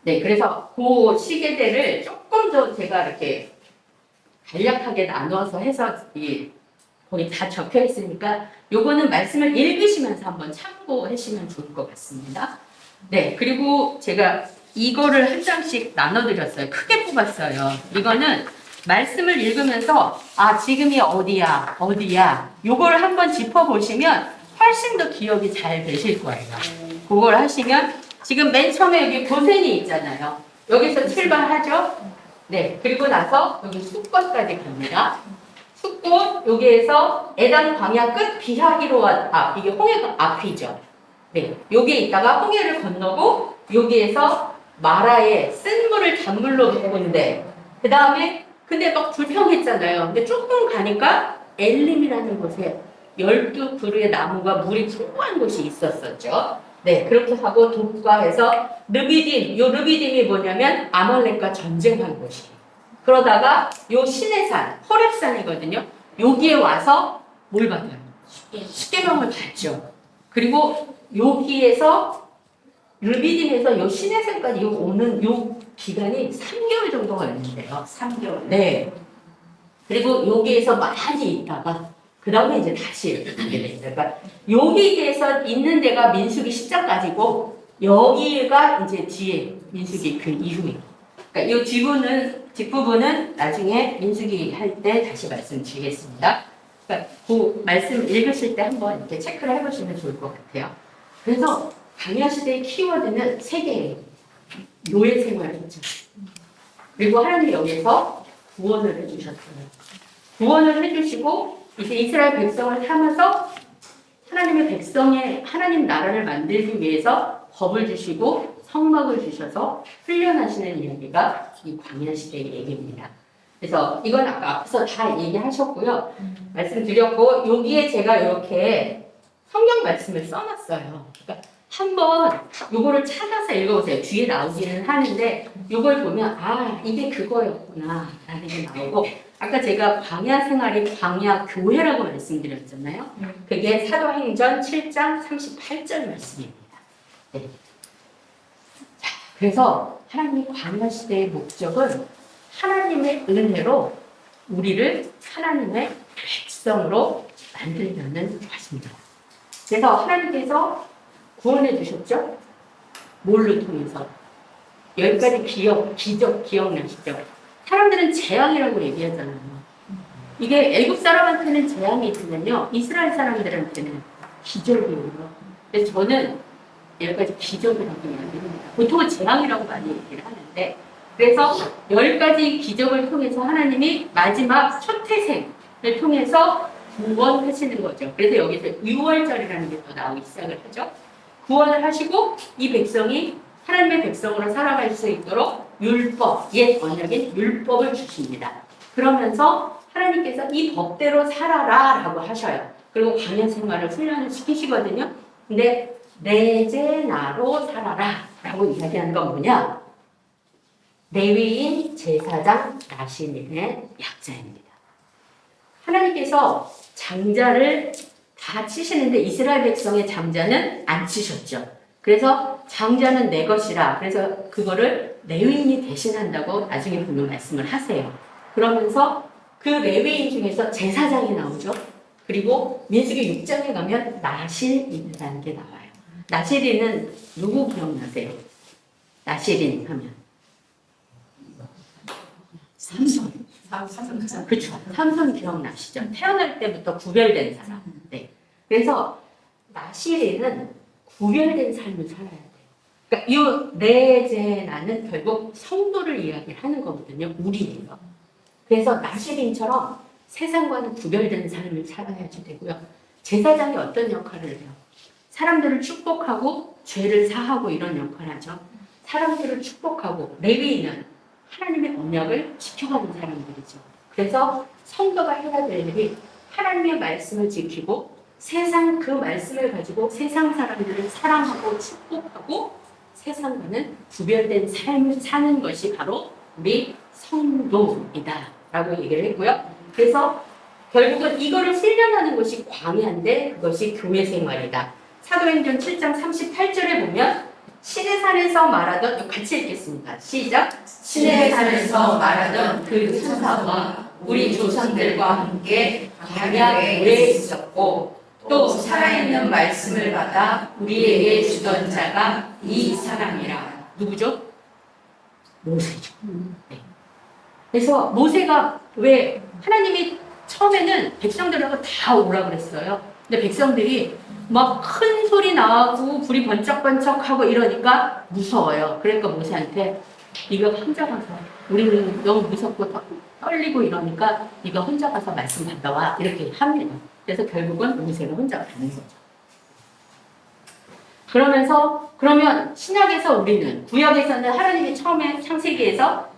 네, 그래서 그 시계대를 조금 더 제가 이렇게 간략하게 나눠서 해서 거기 다 적혀 있으니까 요거는 말씀을 읽으시면서 한번 참고하시면 좋을 것 같습니다. 네, 그리고 제가 이거를 한 장씩 나눠드렸어요. 크게 뽑았어요. 이거는 말씀을 읽으면서 지금이 어디야 요걸 한번 짚어보시면 훨씬 더 기억이 잘 되실 거예요. 그걸 하시면 지금 맨 처음에 여기 고센이 있잖아요. 여기서 출발하죠. 네, 그리고 나서 여기 숫것까지 갑니다. 숫꽃 여기에서 에단 광야 끝 비하기로한 이게 홍해가 앞이죠. 네, 여기에 있다가 홍해를 건너고 여기에서 마라에 쓴 물을 단물로 바꾼데 그 다음에 근데 막 불평했잖아요. 근데 조금 가니까 엘림이라는 곳에 12그루의 나무가 물이 풍부한 곳이 있었었죠. 네, 그렇게 하고 독과해서 르비딤, 요 르비딤이 뭐냐면 아말렉과 전쟁한 곳이에요. 그러다가 요 시내산, 호렙산이거든요. 여기에 와서 뭘 받아요? 십계명을 받죠. 그리고 여기에서 르비딤에서 요 시내산까지 오는 요 기간이 3개월 정도 걸린대요. 3개월. 네. 그리고 여기에서 많이 있다가 그 다음에 이제 다시 가게 됩니다. 그러니까 여기에서 있는 데가 민수기 10장까지고 여기가 이제 뒤에 민수기 그 이후에. 그러니까 이 뒷부분은 나중에 민수기 할 때 다시 말씀드리겠습니다. 그러니까 그 말씀 읽으실 때 한번 이렇게 체크를 해보시면 좋을 것 같아요. 그래서 광야 시대의 키워드는 3개예요. 노예 생활이죠. 그리고 하나님 여기서 구원을 해주셨어요. 구원을 해주시고 이제 이스라엘 백성을 삼아서 하나님 나라를 만들기 위해서 법을 주시고 성막을 주셔서 훈련하시는 이야기가 이 광야 시대의 얘기입니다. 그래서 이건 아까 앞에서 다 얘기하셨고요. 말씀드렸고 여기에 제가 이렇게 성경 말씀을 써놨어요. 그러니까 한번 요거를 찾아서 읽어보세요. 뒤에 나오기는 하는데 요걸 보면 이게 그거였구나 라는 게 나오고 아까 제가 광야 생활이 광야 교회라고 말씀드렸잖아요. 그게 사도행전 7장 38절 말씀입니다. 네. 자, 그래서 하나님의 광야 시대의 목적은 하나님의 은혜로 우리를 하나님의 백성으로 만들려는 것입니다. 그래서 하나님께서 구원해 주셨죠? 뭘로 통해서? 10가지 기적 기억나시죠? 사람들은 재앙이라고 얘기하잖아요. 이게 애국 사람한테는 재앙이 있으면요, 이스라엘 사람들한테는 기적이에요. 그래서 저는 10가지 기적이라고 이야기합니다. 보통은 재앙이라고 많이 얘기를 하는데, 그래서 10가지 기적을 통해서 하나님이 마지막 첫 태생을 통해서 구원하시는 거죠. 그래서 여기서 6월절이라는 게 또 나오기 시작을 하죠. 구원을 하시고 이 백성이 하나님의 백성으로 살아갈 수 있도록 율법, 옛 언약인 율법을 주십니다. 그러면서 하나님께서 이 법대로 살아라 라고 하셔요. 그리고 광야 생활을 훈련을 시키시거든요. 근데 내 제나로 살아라 라고 이야기하는 건 뭐냐? 레위인 제사장 나시민의 약자입니다. 하나님께서 장자를 다 치시는데 이스라엘 백성의 장자는 안 치셨죠. 그래서 장자는 내 것이라. 그래서 그거를 레위인이 대신한다고 나중에 보면 말씀을 하세요. 그러면서 그 레위인 중에서 제사장이 나오죠. 그리고 민수기 6장에 가면 나실인이라는 게 나와요. 나실인은 누구 기억나세요? 나실인 하면 삼손. 그렇죠. 삼손 기억나시죠? 태어날 때부터 구별된 사람. 네. 그래서 나시린은 구별된 삶을 살아야 돼요. 그러니까 이 내제나는 결국 성도를 이야기하는 거거든요. 우리예요. 그래서 나시린처럼 세상과는 구별된 삶을 살아야지 되고요. 제사장이 어떤 역할을 해요? 사람들을 축복하고 죄를 사하고 이런 역할을 하죠. 사람들을 축복하고 레위인은 하나님의 언약을 지켜가는 사람들이죠. 그래서 성도가 해야 될 일이 하나님의 말씀을 지키고 세상 그 말씀을 가지고 세상 사람들을 사랑하고 축복하고 세상과는 구별된 삶을 사는 것이 바로 우리 성도이다 라고 얘기를 했고요. 그래서 결국은 이거를 훈련하는 것이 광야인데 그것이 교회 생활이다. 사도행전 7장 38절에 보면 시내산에서 말하던, 같이 읽겠습니다. 시작. 시내산에서 말하던 그 천사가 우리 조상들과 함께 광야에 오래 있었고 또 살아있는 말씀을 받아 우리에게 주던 자가 이 사람이라. 누구죠? 모세죠. 네. 그래서 모세가 왜 하나님이 처음에는 백성들하고 다 오라 그랬어요. 근데 백성들이 막 큰 소리 나고 불이 번쩍번쩍하고 이러니까 무서워요. 그러니까 모세한테 네가 혼자 가서 우리는 너무 무섭고 떨리고 이러니까 네가 혼자 가서 말씀 받아와 이렇게 합니다. 그래서 결국은 모세가 혼자 가는 거죠. 그러면서 그러면 신약에서 우리는 구약에서는 하나님이 처음에 창세기에서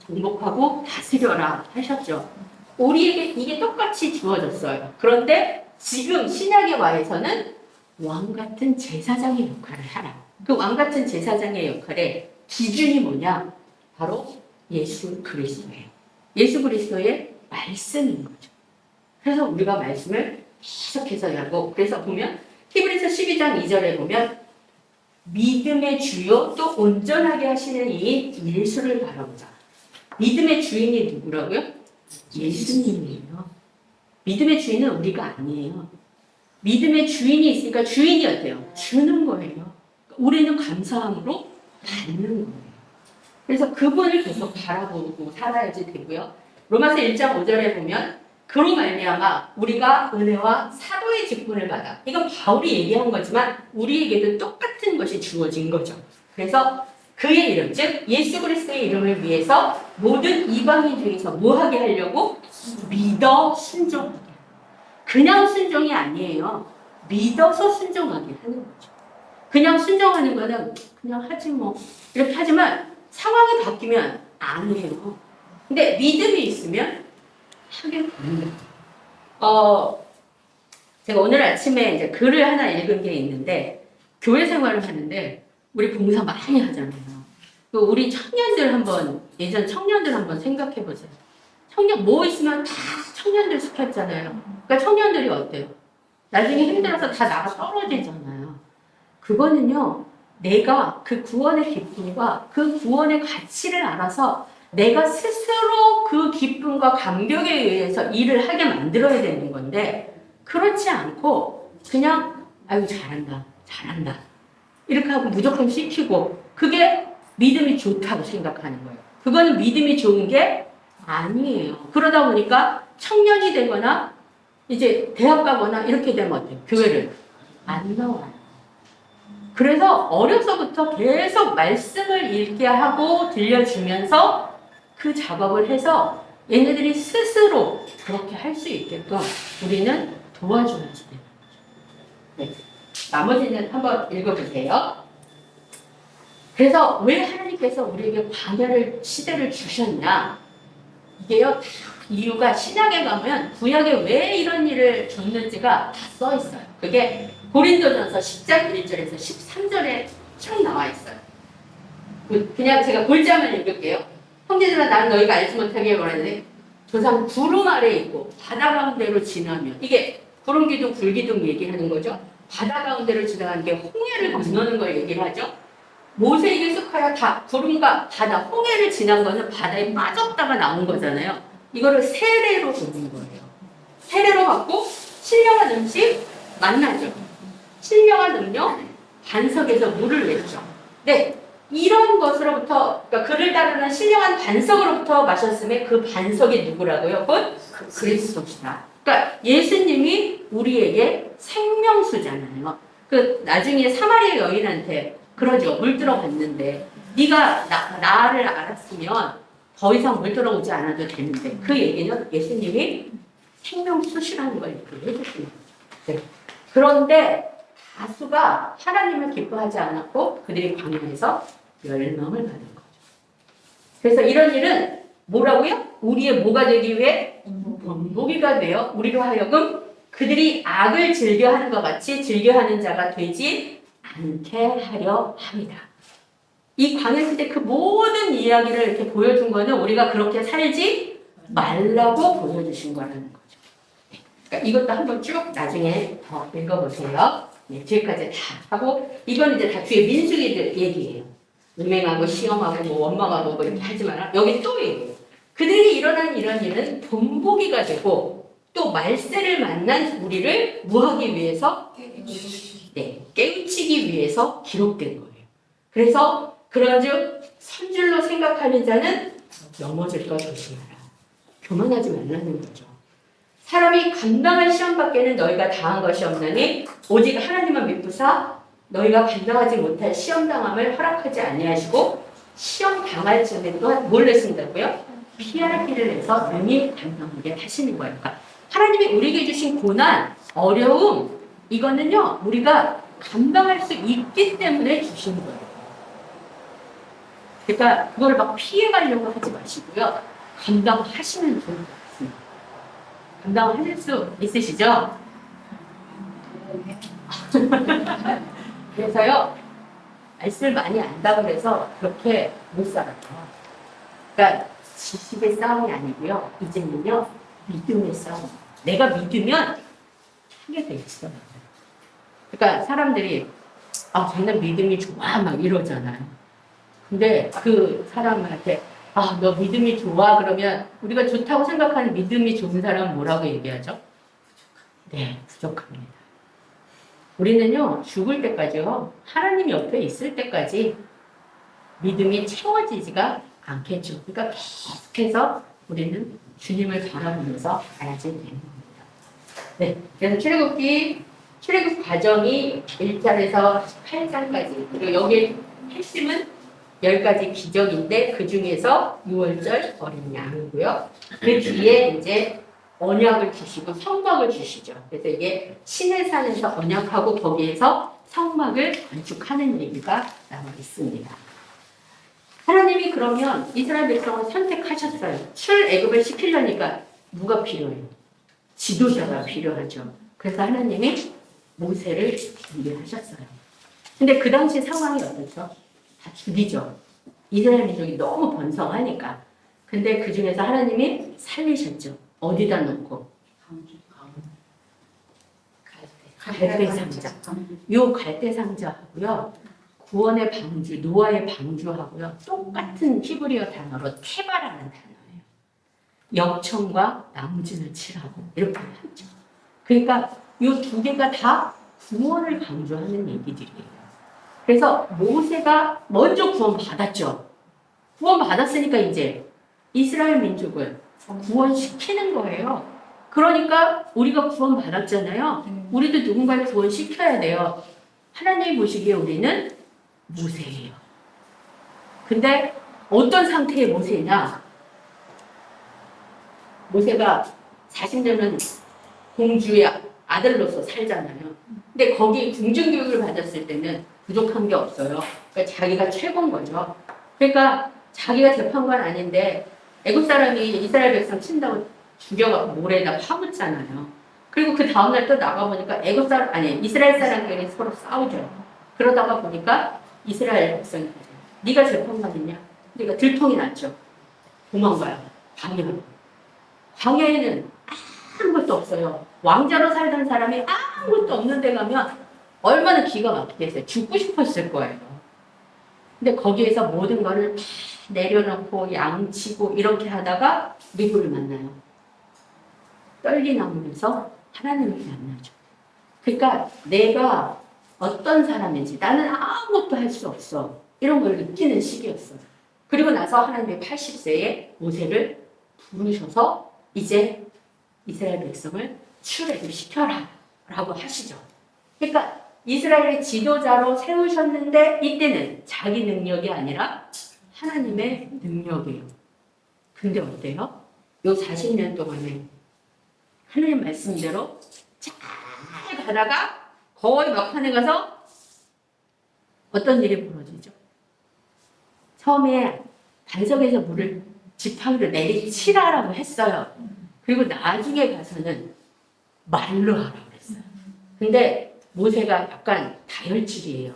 정복하고 다스려라 하셨죠. 우리에게 이게 똑같이 주어졌어요. 그런데 지금 신약의 와에서는 왕 같은 제사장의 역할을 하라. 그 왕 같은 제사장의 역할의 기준이 뭐냐? 바로 예수 그리스도예요. 예수 그리스도의 말씀인 거죠. 그래서 우리가 말씀을 계속해서 하고 그래서 보면 히브리서 12장 2절에 보면 믿음의 주요 또 온전하게 하시는 이인 예수를 바라보자. 믿음의 주인이 누구라고요? 예수님이에요. 믿음의 주인은 우리가 아니에요. 믿음의 주인이 있으니까 주인이 어때요? 주는 거예요. 우리는 감사함으로 받는 거예요. 그래서 그분을 계속 바라보고 살아야지 되고요. 로마서 1장 5절에 보면 그로 말미암아 우리가 은혜와 사도의 직분을 받아. 이건 바울이 얘기한 거지만 우리에게도 똑같은 것이 주어진 거죠. 그래서 그의 이름, 즉 예수 그리스도의 이름을 위해서 모든 이방인 중에서 뭐 하게 하려고? 믿어 순종하게. 그냥 순종이 아니에요. 믿어서 순종하게 하는 거죠. 그냥 순종하는 거는 그냥 하지 뭐 이렇게 하지만 상황이 바뀌면 안 해요. 근데 믿음이 있으면 하게 됩니다. 제가 오늘 아침에 이제 글을 하나 읽은 게 있는데 교회 생활을 하는데 우리 봉사 많이 하잖아요. 우리 청년들 한번 예전 청년들 한번 생각해 보세요. 청년 뭐 있으면 다 청년들 시켰잖아요. 그러니까 청년들이 어때요? 나중에 힘들어서 다 나가 떨어지잖아요. 그거는요. 내가 그 구원의 기쁨과 그 구원의 가치를 알아서 내가 스스로 그 기쁨과 감격에 의해서 일을 하게 만들어야 되는 건데 그렇지 않고 그냥 아유 잘한다 이렇게 하고 무조건 시키고 그게 믿음이 좋다고 생각하는 거예요. 그거는 믿음이 좋은 게 아니에요. 그러다 보니까 청년이 되거나 이제 대학 가거나 이렇게 되면 어때요? 교회를 안 나와요. 그래서 어려서부터 계속 말씀을 읽게 하고 들려주면서 그 작업을 해서 얘네들이 스스로 그렇게 할 수 있게끔 우리는 도와줘야지 돼요. 네. 나머지는 한번 읽어보세요. 그래서 왜 하나님께서 우리에게 광야를 시대를 주셨냐? 이게요, 다 이유가 신약에 가면 구약에 왜 이런 일을 줬는지가 다 써 있어요. 그게 고린도전서 10장 1절에서 13절에 쭉 나와 있어요. 그냥 제가 골자만 읽을게요. 형제들아 나는 너희가 알지 못하게 말하는데 조상 구름 아래 있고 바다 가운데로 지나면 이게 구름 기둥 불 기둥 얘기하는 거죠. 바다 가운데로 지나가는 게 홍해를 건너는 걸 얘기를 하죠. 모세에게 속하여 다 구름과 바다 홍해를 지난 거는 바다에 빠졌다가 나온 거잖아요. 이거를 세례로 보는 거예요. 세례로 받고 신령한 음식 만나죠. 신령한 음료 반석에서 물을 냈죠. 네, 이런 것으로부터 그러니까 그를 따르는 신령한 반석으로부터 마셨음에 그 반석이 누구라고요? 곧 그리스도시다. 그러니까 예수님이 우리에게 생명수잖아요. 그 나중에 사마리아 여인한테 그러죠. 물 들어갔는데 네가 나를 알았으면 더 이상 물 들어오지 않아도 되는데 그 얘기는 예수님이 생명수시라는 걸 해주시는 거죠. 네. 그런데 다수가 하나님을 기뻐하지 않았고 그들이 광야에서 멸망을 받은 거죠. 그래서 이런 일은 뭐라고요? 우리의 뭐가 되기 위해? 번복이가 되어 우리로 하여금 그들이 악을 즐겨하는 것 같이 즐겨하는 자가 되지 않게 하려 합니다. 이 광야 시대 그 모든 이야기를 이렇게 보여준 거는 우리가 그렇게 살지 말라고 보여주신 거라는 거죠. 그러니까 이것도 한번 쭉 나중에 더 읽어보세요. 네, 뒤에까지 다 하고 이건 이제 다 뒤에 민수기들 얘기예요. 음행하고 시험하고 뭐 원망하고 뭐 이렇게 하지 마라. 여기 또 얘기해요. 그들이 일어난 이런 일은 본보기가 되고 또 말세를 만난 우리를 뭐하기 위해서? 네, 깨우치기 위해서 기록된 거예요. 그래서 그런즉 선줄로 생각하는 자는 넘어질까 조심하라. 교만하지 말라는 거죠. 사람이 감당할 시험 밖에는 너희가 당한 것이 없나니 오직 하나님만 믿부사 너희가 감당하지 못할 시험 당함을 허락하지 아니하시고 시험 당할 즈음에 또한 뭘 내신다고요? 피할 길을 내서 능히 감당하게 하시는 거예요. 그러니까 하나님이 우리에게 주신 고난, 어려움, 이거는요, 우리가 감당할 수 있기 때문에 주신 거예요. 그러니까 그걸 막 피해가려고 하지 마시고요. 감당하시면 좋을 것 같습니다. 감당하실 수 있으시죠? 그래서요, 말씀을 많이 안다고 해서 그렇게 못 살아요. 그러니까 지식의 싸움이 아니고요. 이제는요, 믿음의 싸움. 내가 믿으면 하게 돼 있어요. 그러니까 사람들이 저는 믿음이 좋아 막 이러잖아요. 근데 그 사람한테 너 믿음이 좋아 그러면 우리가 좋다고 생각하는 믿음이 좋은 사람은 뭐라고 얘기하죠? 네, 부족합니다. 우리는요, 죽을 때까지요, 하나님 옆에 있을 때까지 믿음이 채워지지가 않겠죠. 그러니까 계속해서 우리는 주님을 바라보면서 가야지 되는 겁니다. 네, 그래서 출애굽 과정이 1절에서 8장까지, 그리고 여기 핵심은 10가지 기적인데 그 중에서 6월절 어린 양이고요. 그 뒤에 이제 언약을 주시고 성막을 주시죠. 그래서 이게 시내산에서 언약하고 거기에서 성막을 건축하는 얘기가 나와 있습니다. 하나님이 그러면 이스라엘 백성을 선택하셨어요. 출애굽을 시키려니까 누가 필요해요? 지도자가 필요하죠. 그래서 하나님이 모세를 준비하셨어요. 근데 그 당시 상황이 어떻죠? 다 죽이죠. 이스라엘 민족이 너무 번성하니까. 근데 그 중에서 하나님이 살리셨죠. 어디다 놓고? 갈대 상자. 요 갈대 상자하고요. 구원의 방주, 노아의 방주하고요. 똑같은 히브리어 단어로 테바라는 단어예요. 역청과 나무진을 칠하고 이렇게 하죠. 그러니까 요 두 개가 다 구원을 강조하는 얘기들이에요. 그래서 모세가 먼저 구원 받았죠. 구원 받았으니까 이제 이스라엘 민족을 구원시키는 거예요. 그러니까 우리가 구원 받았잖아요. 우리도 누군가를 구원시켜야 돼요. 하나님이 보시기에 우리는 모세예요. 근데 어떤 상태의 모세냐? 모세가 40년은 공주의 아들로서 살잖아요. 근데 거기 궁중교육을 받았을 때는 부족한 게 없어요. 그러니까 자기가 최고인 거죠. 그러니까 자기가 재판관 아닌데 애국 사람이 이스라엘 백성 친다고 죽여갖고 모래에다 파묻잖아요. 그리고 그 다음날 또 나가보니까 이스라엘 사람끼리 서로 싸우죠. 그러다가 보니까 이스라엘 백성이 네가 재판관이냐? 그러니까 들통이 났죠. 도망가요. 광야로. 광야에는 아무것도 없어요. 왕자로 살던 사람이 아무것도 없는 데 가면 얼마나 기가 막히겠어요. 죽고 싶었을 거예요. 근데 거기에서 모든 거를 다 내려놓고 양치고 이렇게 하다가 누구를 만나요? 떨기나무에서 하나님을 만나죠. 그러니까 내가 어떤 사람인지 나는 아무것도 할 수 없어. 이런 걸 느끼는 시기였어요. 그리고 나서 하나님의 80세에 모세를 부르셔서 이제 이스라엘 백성을 출애굽시켜라 라고 하시죠. 그러니까 이스라엘의 지도자로 세우셨는데 이때는 자기 능력이 아니라 하나님의 능력이에요. 근데 어때요? 요 40년 동안에 하나님 말씀대로 잘 가다가 거의 막판에 가서 어떤 일이 벌어지죠? 처음에 반석에서 물을 지팡이로 내리치라라고 했어요. 그리고 나중에 가서는 말로 하라고 했어요. 근데 모세가 약간 다혈질이에요.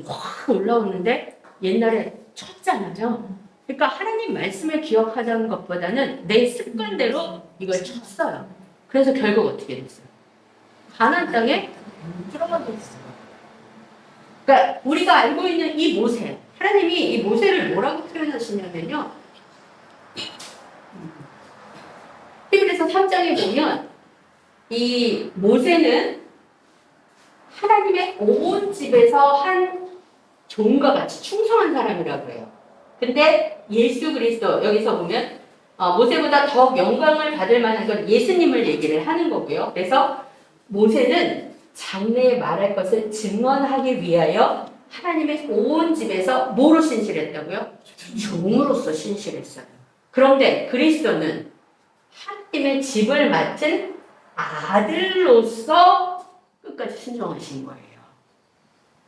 확 올라오는데 옛날에 쳤잖아요. 그러니까 하나님 말씀을 기억하자는 것보다는 내 습관대로 이걸 쳤어요. 그래서 결국 어떻게 됐어요? 가나안 땅에 들어가게 됐어요. 그러니까 우리가 알고 있는 이 모세, 하나님이 이 모세를 뭐라고 표현하시냐면요. 히브리서 3장에 보면 이 모세는 하나님의 온 집에서 한 종과 같이 충성한 사람이라고 해요. 근데 예수 그리스도 여기서 보면 모세보다 더 영광을 받을 만한 건 예수님을 얘기를 하는 거고요. 그래서 모세는 장래에 말할 것을 증언하기 위하여 하나님의 온 집에서 뭐로 신실했다고요? 종으로서 신실했어요. 그런데 그리스도는 하나님의 집을 맡은 아들로서 끝까지 순종하신 거예요.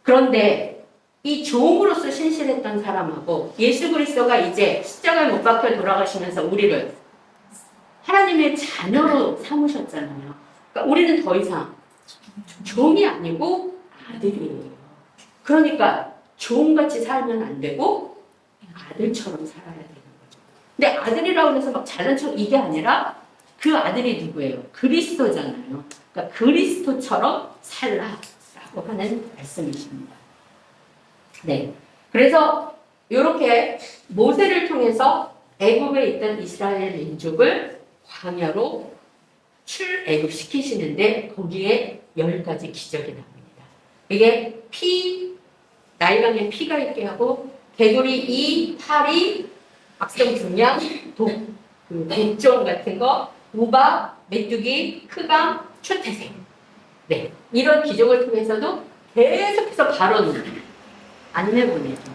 그런데 이 종으로서 신실했던 사람하고 예수 그리스도가 이제 십자가에 못 박혀 돌아가시면서 우리를 하나님의 자녀로 삼으셨잖아요. 그러니까 우리는 더 이상 종이 아니고 아들이에요. 그러니까 종같이 살면 안 되고 아들처럼 살아야 되는 거죠. 근데 아들이라고 해서 막 잘난 척 이게 아니라 그 아들이 누구예요? 그리스도잖아요. 그러니까 그리스도처럼 살라라고 하는 말씀이십니다. 네. 그래서 이렇게 모세를 통해서 애굽에 있던 이스라엘 민족을 광야로 출애굽시키시는데 거기에 10가지 기적이 나옵니다. 이게 나일강에 피가 있게 하고 개구리 2, 파리, 악성 중량, 독종 같은 거, 우박, 메뚜기, 흑암, 초태생. 네. 이런 기적을 통해서도 계속해서 발언을 안 내보내죠.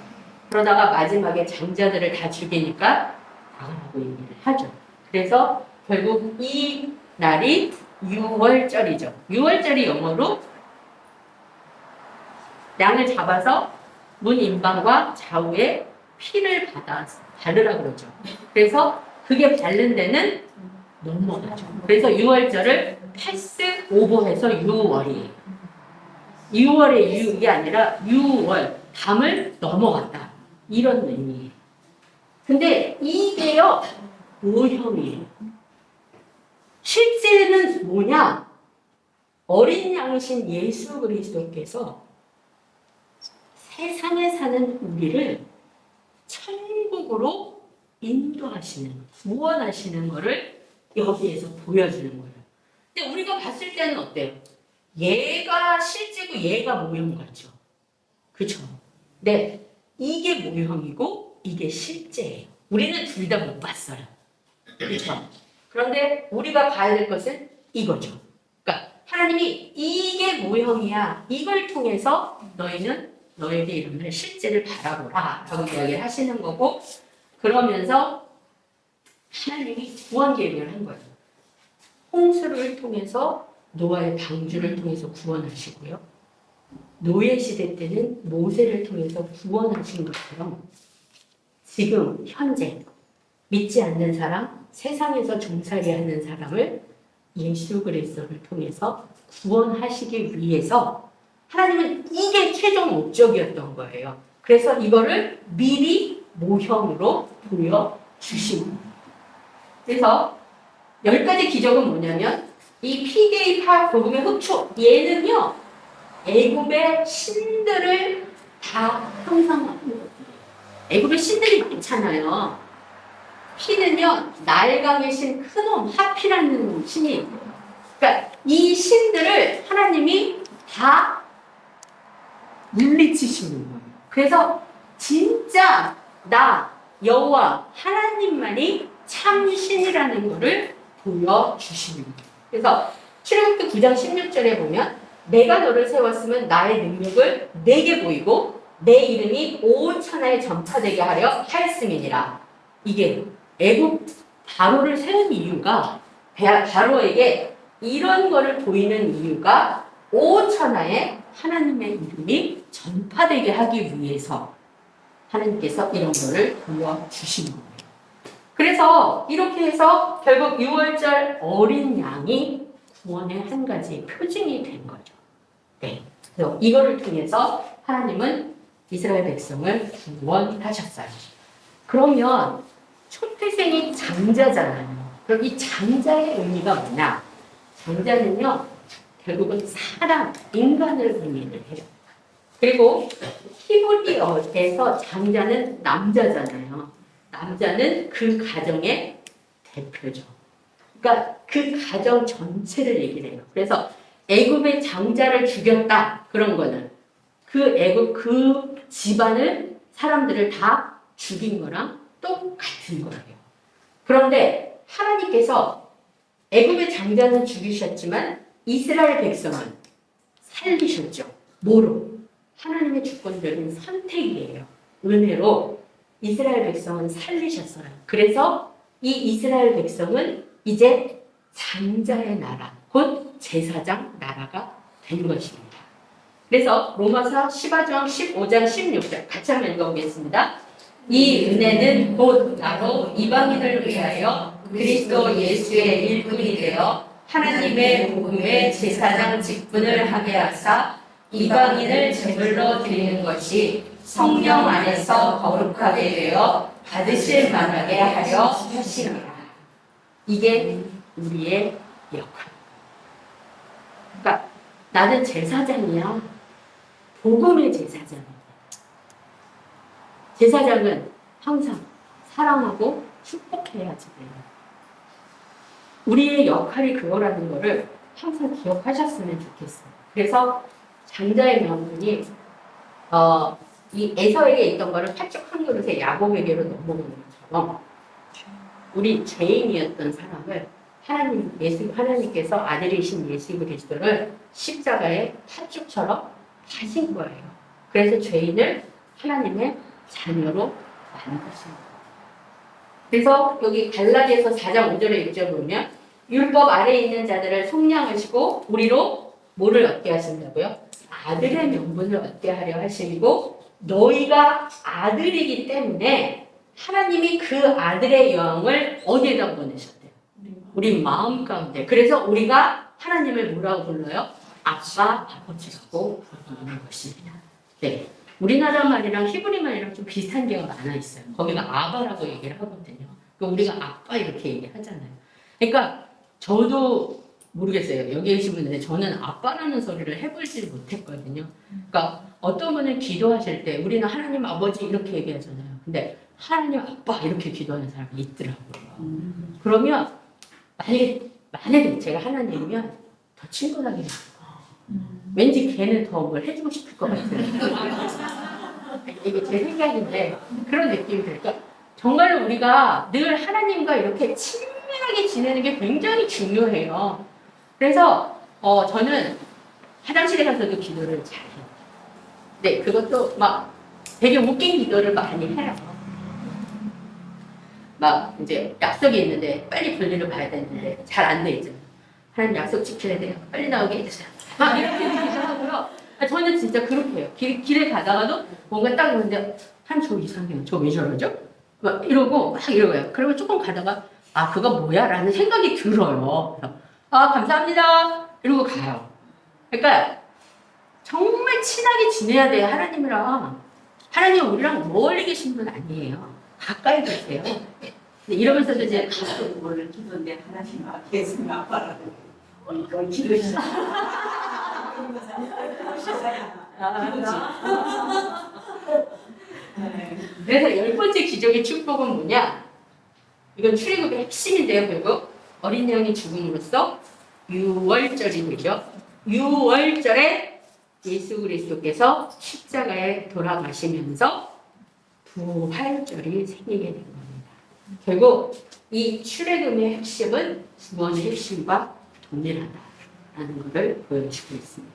그러다가 마지막에 장자들을 다 죽이니까 나가라고 얘기를 하죠. 그래서 결국 이 날이 6월절이죠. 6월절이 영어로 양을 잡아서 문 인방과 좌우에 피를 바르라 그러죠. 그래서 그게 바른 데는 넘어가죠. 그래서 6월절을 패스 오버해서 6월이에요. 6월의 6이 아니라 6월, 담을 넘어갔다. 이런 의미예요. 근데 이게요, 모형이에요. 실제는 뭐냐? 어린 양이신 예수 그리스도께서 세상에 사는 우리를 천국으로 인도하시는, 구원하시는 것을 여기에서 보여주는 거예요. 근데 우리가 봤을 때는 어때요? 얘가 실제고 얘가 모형 같죠? 그쵸? 네, 이게 모형이고 이게 실제예요. 우리는 둘 다 못 봤어요. 그렇죠? 그런데 우리가 봐야 될 것은 이거죠. 그러니까 하나님이 이게 모형이야. 이걸 통해서 너희는 너에게 이름을 실제를 바라보라 라고 이야기를 하시는 거고, 그러면서 하나님이 구원 계획을 한 거예요. 홍수를 통해서 노아의 방주를 통해서 구원하시고요. 노예 시대 때는 모세를 통해서 구원하신 것처럼 지금 현재 믿지 않는 사람, 세상에서 종살이 하는 사람을 예수 그리스도를 통해서 구원하시기 위해서 하나님은 이게 최종 목적이었던 거예요. 그래서 이거를 미리 모형으로 보여주신 거예요. 그래서 10가지 기적은 뭐냐면 이 피게이파 복음의 흑초, 얘는요 애굽의 신들을 다 형상화한 거예요. 애굽의 신들이 많잖아요. 피는요 나일강의 신 크놈 하피라는 신이 있어요. 그러니까 이 신들을 하나님이 다 물리치시는 거예요. 그래서 진짜 나 여호와 하나님만이 참신이라는 것을 보여주시는 거예요. 그래서 출애굽기 9장 16절에 보면 내가 너를 세웠으면 나의 능력을 내게 보이고 내 이름이 온 천하에 전파되게 하려 하였음이니라. 이게 애굽 바로를 세운 이유가, 바로에게 이런 거를 보이는 이유가 온 천하에 하나님의 이름이 전파되게 하기 위해서 하나님께서 이런 거를 보여주신 거예요. 그래서 이렇게 해서 결국 6월절 어린 양이 구원의 한 가지 표징이 된 거죠. 네. 그래서 이거를 통해서 하나님은 이스라엘 백성을 구원하셨어요. 그러면 초태생이 장자잖아요. 그럼 이 장자의 의미가 뭐냐? 장자는요, 결국은 사람, 인간을 의미를 해요. 그리고 히브리어에서 장자는 남자잖아요. 남자는 그 가정의 대표죠. 그러니까 그 가정 전체를 얘기를 해요. 그래서 애굽의 장자를 죽였다. 그런 거는 그 애굽 그 집안을 사람들을 다 죽인 거랑 똑같은 거예요. 그런데 하나님께서 애굽의 장자는 죽이셨지만 이스라엘 백성은 살리셨죠. 뭐로? 하나님의 주권적인 선택이에요. 은혜로 이스라엘 백성은 살리셨어요. 그래서 이 이스라엘 백성은 이제 장자의 나라, 곧 제사장 나라가 된 것입니다. 그래서 로마서 15장, 15장, 16절 같이 한번 읽어보겠습니다. 이 은혜는 곧 나로 이방인을 위하여 그리스도 예수의 일꾼이 되어 하나님의 복음의 제사장 직분을 하게 하사 이방인을 제물로 드리는 것이 성령 안에서 거룩하게 되어 받으실 만하게 하려 하시니라. 이게 우리의 역할. 그러니까 나는 제사장이야. 복음의 제사장이야. 제사장은 항상 사랑하고 축복해야지 돼요. 우리의 역할이 그거라는 거를 항상 기억하셨으면 좋겠어요. 그래서 장자의 명분이 이 에서에게 있던 거를 팔쪽 한 그릇에 야곱에게로 넘어오는 것처럼 우리 죄인이었던 사람을 하나님께서 아들이신 예수 그리스도를 십자가에 팥죽처럼 하신 거예요. 그래서 죄인을 하나님의 자녀로 만드신 거예요. 그래서 여기 갈라디아서 4장 5절에 6절 보면 율법 아래에 있는 자들을 속량하시고 우리로 뭐를 얻게 하신다고요? 아들의 명분을 얻게 하려 하시고 너희가 아들이기 때문에 하나님이 그 아들의 영을 어디에다 보내셨대요? 우리 마음 가운데. 그래서 우리가 하나님을 뭐라고 불러요? 아빠, 아버지라고 부르는 것입니다. 네. 우리나라 말이랑 히브리 말이랑 좀 비슷한 게가 많아 있어요. 거기가 아바라고 얘기를 하거든요. 그러니까 우리가 아빠 이렇게 얘기하잖아요. 그러니까 저도 모르겠어요. 여기 계신 분들 저는 아빠라는 소리를 해보지 못했거든요. 그러니까 어떤 분은 기도하실 때 우리는 하나님 아버지 이렇게 얘기하잖아요. 근데 하나님 아빠 이렇게 기도하는 사람이 있더라고요. 그러면 만약에 제가 하나님이면 더 친근하게 왠지 걔는 더 뭘 해주고 싶을 것 같아요. 이게 제 생각인데 그런 느낌이 들까? 정말로 우리가 늘 하나님과 이렇게 친밀하게 지내는 게 굉장히 중요해요. 그래서 저는 화장실에 가서도 기도를 잘 해요. 네, 그것도 막 되게 웃긴 기도를 많이 해요. 막 이제 약속이 있는데 빨리 볼일을 봐야 되는데 잘 안 돼 있잖아요. 하나님 약속 지켜야 돼요. 빨리 나오게 해주세요. 막 이렇게 기도하고요. 저는 진짜 그렇게 해요. 길에 가다가도 뭔가 딱 보는데 저 이상해요. 저 왜 저러죠? 막 이러고 막 이러고요. 그리고 조금 가다가 그거 뭐야? 라는 생각이 들어요. 그래서, 감사합니다. 이러고 가요. 그러니까 정말 친하게 지내야 돼요. 하나님이랑. 하나님은 우리랑 멀리 계신 분 아니에요. 가까이 계세요. 근데 이러면서도 이제 가끔 원래 기도인데 하나님 계속 아빠라고 이거 기도시. 그래서 10번째 기적의 축복은 뭐냐? 이건 출애굽의 핵심인데요. 결국 어린 양이 죽음으로써 유월절이 되죠. 유월절에 예수 그리스도께서 십자가에 돌아가시면서 부활절이 생기게 된 겁니다. 결국 이 출애굽의 핵심은 구원의 핵심과 동일하다라는 것을 보여주고 있습니다.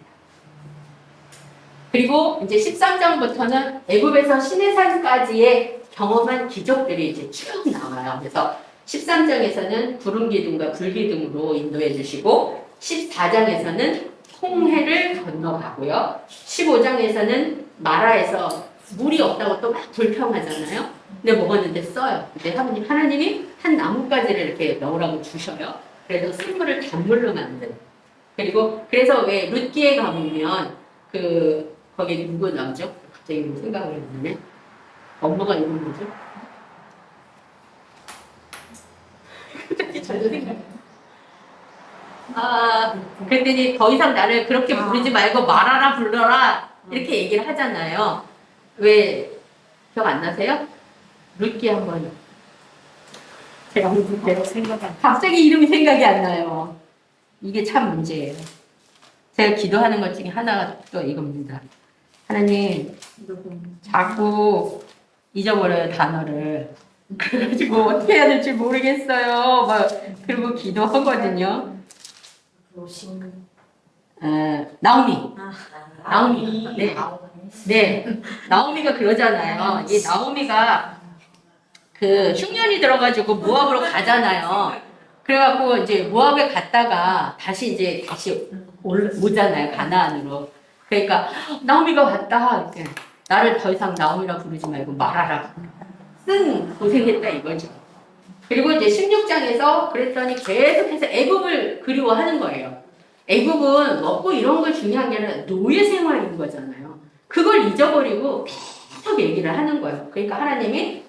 그리고 이제 13장부터는 애굽에서 시내산까지의 경험한 기적들이 이제 쭉 나와요. 그래서 13장에서는 구름 기둥과 불 기둥으로 인도해 주시고 14장에서는 홍해를 건너가고요. 15장에서는 마라에서 물이 없다고 또 막 불평하잖아요. 근데 먹었는데 써요. 근데 하나님이 한 나뭇가지를 이렇게 넣으라고 주셔요. 그래서 쓴물을 단물로 만든. 그리고 그래서 왜 룻기에 가보면 거기 누구 나오죠? 갑자기 생각을 했는데 엄마가 이름 뭐죠? 저도 생각. 그랬더니 더 이상 나를 그렇게 부르지 말고 말하라 불러라 이렇게 얘기를 하잖아요. 왜 기억 안 나세요? 룻기 한번. 제가 갑자기 이름이 생각이 안 나요. 이게 참 문제예요. 제가 기도하는 것 중에 하나가 또 이겁니다. 하나님, 자꾸 잊어버려요, 단어를. 그래가지고 어떻게 해야 될지 모르겠어요. 그리고 기도하거든요. 나오미. 나오미. 네. 네. 나오미가 그러잖아요. 이 나오미가 그 흉년이 들어가지고 모압으로 가잖아요. 그래갖고 이제 모압에 갔다가 다시 오잖아요. 가나안으로. 그러니까 나오미가 왔다. 이렇게 나를 더 이상 나오미라 부르지 말고 말하라. 고생했다 이거죠. 그리고 이제 16장에서 그랬더니 계속해서 애굽을 그리워하는 거예요. 애굽은 먹고 이런 거 중요한 게 아니라 노예 생활인 거잖아요. 그걸 잊어버리고 계속 얘기를 하는 거예요. 그러니까 하나님이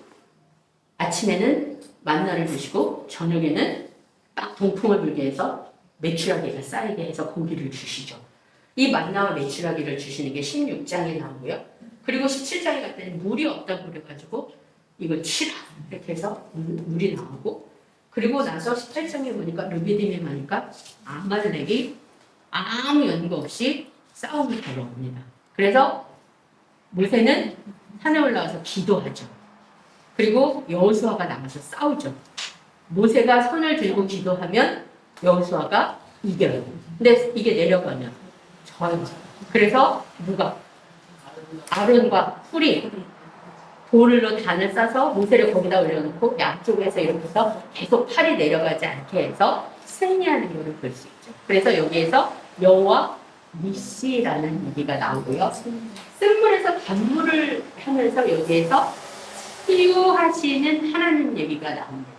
아침에는 만나를 주시고 저녁에는 딱 동풍을 불게 해서 메추라기가 쌓이게 해서 고기를 주시죠. 이 만나와 메추라기를 주시는 게 16장에 나오고요. 그리고 17장에 갔더니 물이 없다고 그래가지고 이거 치라 이렇게 해서 물이 나오고, 그리고 나서 18장에 보니까 르비딤에 가니까 아말렉이 아무 연고 없이 싸움을 걸어옵니다. 그래서 모세는 산에 올라가서 기도하죠. 그리고 여호수아가 나가서 싸우죠. 모세가 손을 들고 기도하면 여호수아가 이겨요. 근데 이게 내려가면 져요. 그래서 누가? 아론과 훌이 돌로 단을 싸서 모세를 거기다 올려놓고 양쪽에서 이렇게 해서 계속 팔이 내려가지 않게 해서 승리하는 것을 볼 수 있죠. 그래서 여기에서 여호와 니시라는 얘기가 나오고요. 쓴물에서 단물을 하면서 여기에서 치유하시는 하나님 얘기가 나옵니다.